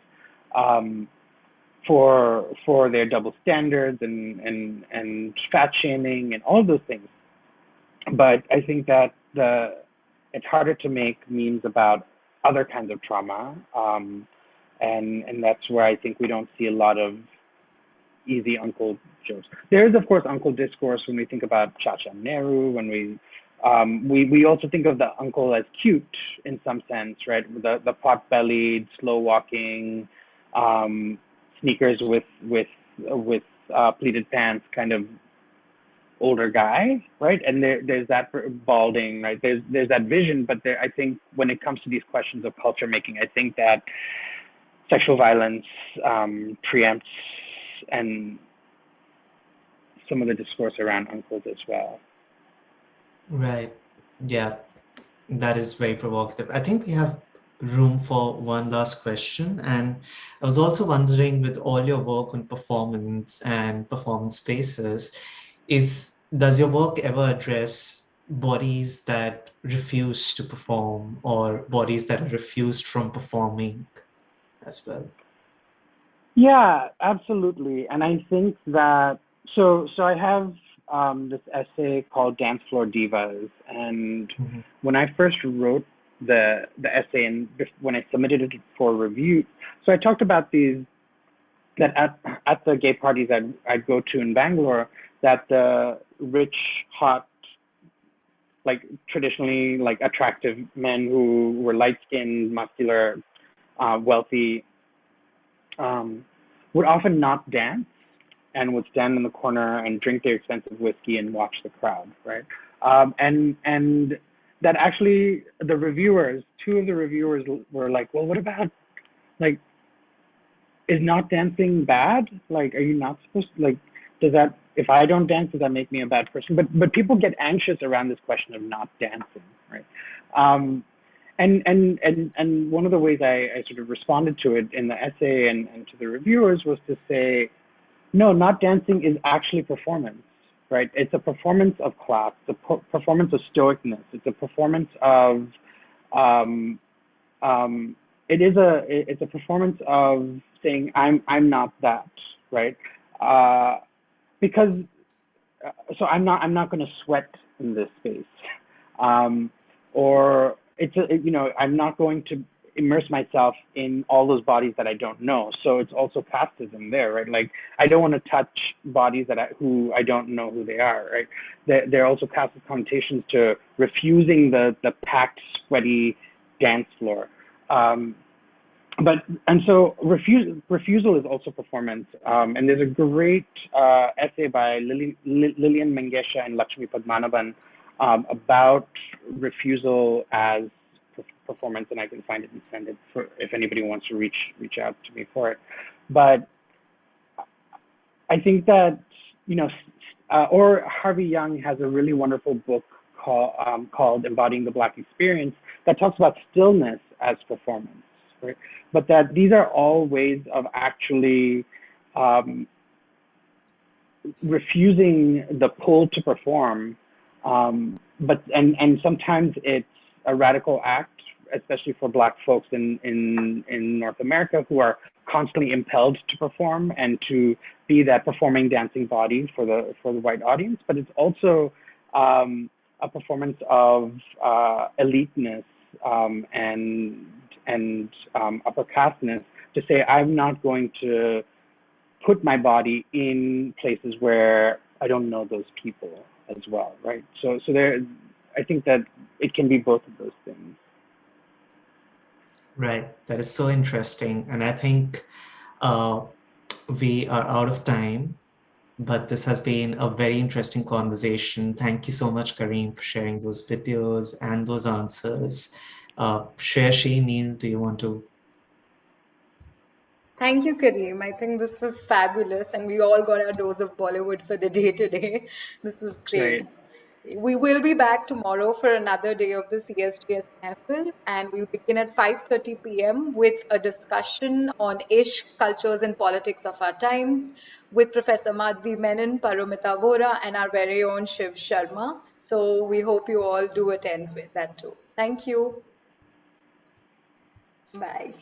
for their double standards and fat shaming and all those things. But I think that it's harder to make memes about other kinds of trauma, and that's where I think we don't see a lot of easy uncle jokes. There is, of course, uncle discourse when we think about Chacha Nehru, when we also think of the uncle as cute in some sense, right? The pot-bellied, slow-walking, sneakers with pleated pants kind of older guy, right? And there's that balding, right? There's that vision, but I think when it comes to these questions of culture making, I think that sexual violence preempts and some of the discourse around uncles as well. Right. Yeah, that is very provocative. I think we have room for one last question. And I was also wondering, with all your work on performance and performance spaces, does your work ever address bodies that refuse to perform or bodies that are refused from performing as well? Yeah, absolutely. And I think that, so I have this essay called Dance Floor Divas. And when I first wrote the essay and when I submitted it for review, so I talked about these, that at the gay parties I'd go to in Bangalore, that the rich, hot, like traditionally like attractive men who were light-skinned, muscular, wealthy, would often not dance and would stand in the corner and drink their expensive whiskey and watch the crowd, right? And that actually two of the reviewers were like, well, what about, like, is not dancing bad? Like, are you not supposed to, like, if I don't dance, does that make me a bad person? But people get anxious around this question of not dancing, right? And one of the ways I sort of responded to it in the essay and to the reviewers was to say, no, not dancing is actually performance, right? It's a performance of class, it's a performance of stoicness, it's a performance of, it's a performance of saying I'm not that, right? Because so I'm not going to sweat in this space, or I'm not going to, immerse myself in all those bodies that I don't know. So it's also casteism there, right? Like I don't want to touch bodies who I don't know who they are, right? There are also casteist connotations to refusing the packed, sweaty dance floor. So refusal is also performance. And there's a great essay by Lillian Mengesha and Lakshmi Padmanabhan about refusal as performance, and I can find it and send it for if anybody wants to reach out to me for it. But I think that, or Harvey Young has a really wonderful book called Embodying the Black Experience that talks about stillness as performance, right? But that these are all ways of actually refusing the pull to perform, but sometimes it's a radical act, especially for Black folks in North America who are constantly impelled to perform and to be that performing, dancing body for the white audience. But it's also a performance of eliteness and upper casteness to say, I'm not going to put my body in places where I don't know those people as well, right? So there, I think that it can be both of those things. Right, that is so interesting. And I think we are out of time, but this has been a very interesting conversation. Thank you so much, Kareem, for sharing those videos and those answers. Shreyashi, Neil, do you want to? Thank you, Kareem. I think this was fabulous, and we all got our dose of Bollywood for the day today. This was great. Right. We will be back tomorrow for another day of the CSGS Mehfil, and we'll begin at 5:30 p.m. with a discussion on Ishq, cultures and politics of our times with Professor Madhvi Menon, Paromita Vora, and our very own Shiv Sharma. So we hope you all do attend with that too. Thank you. Bye.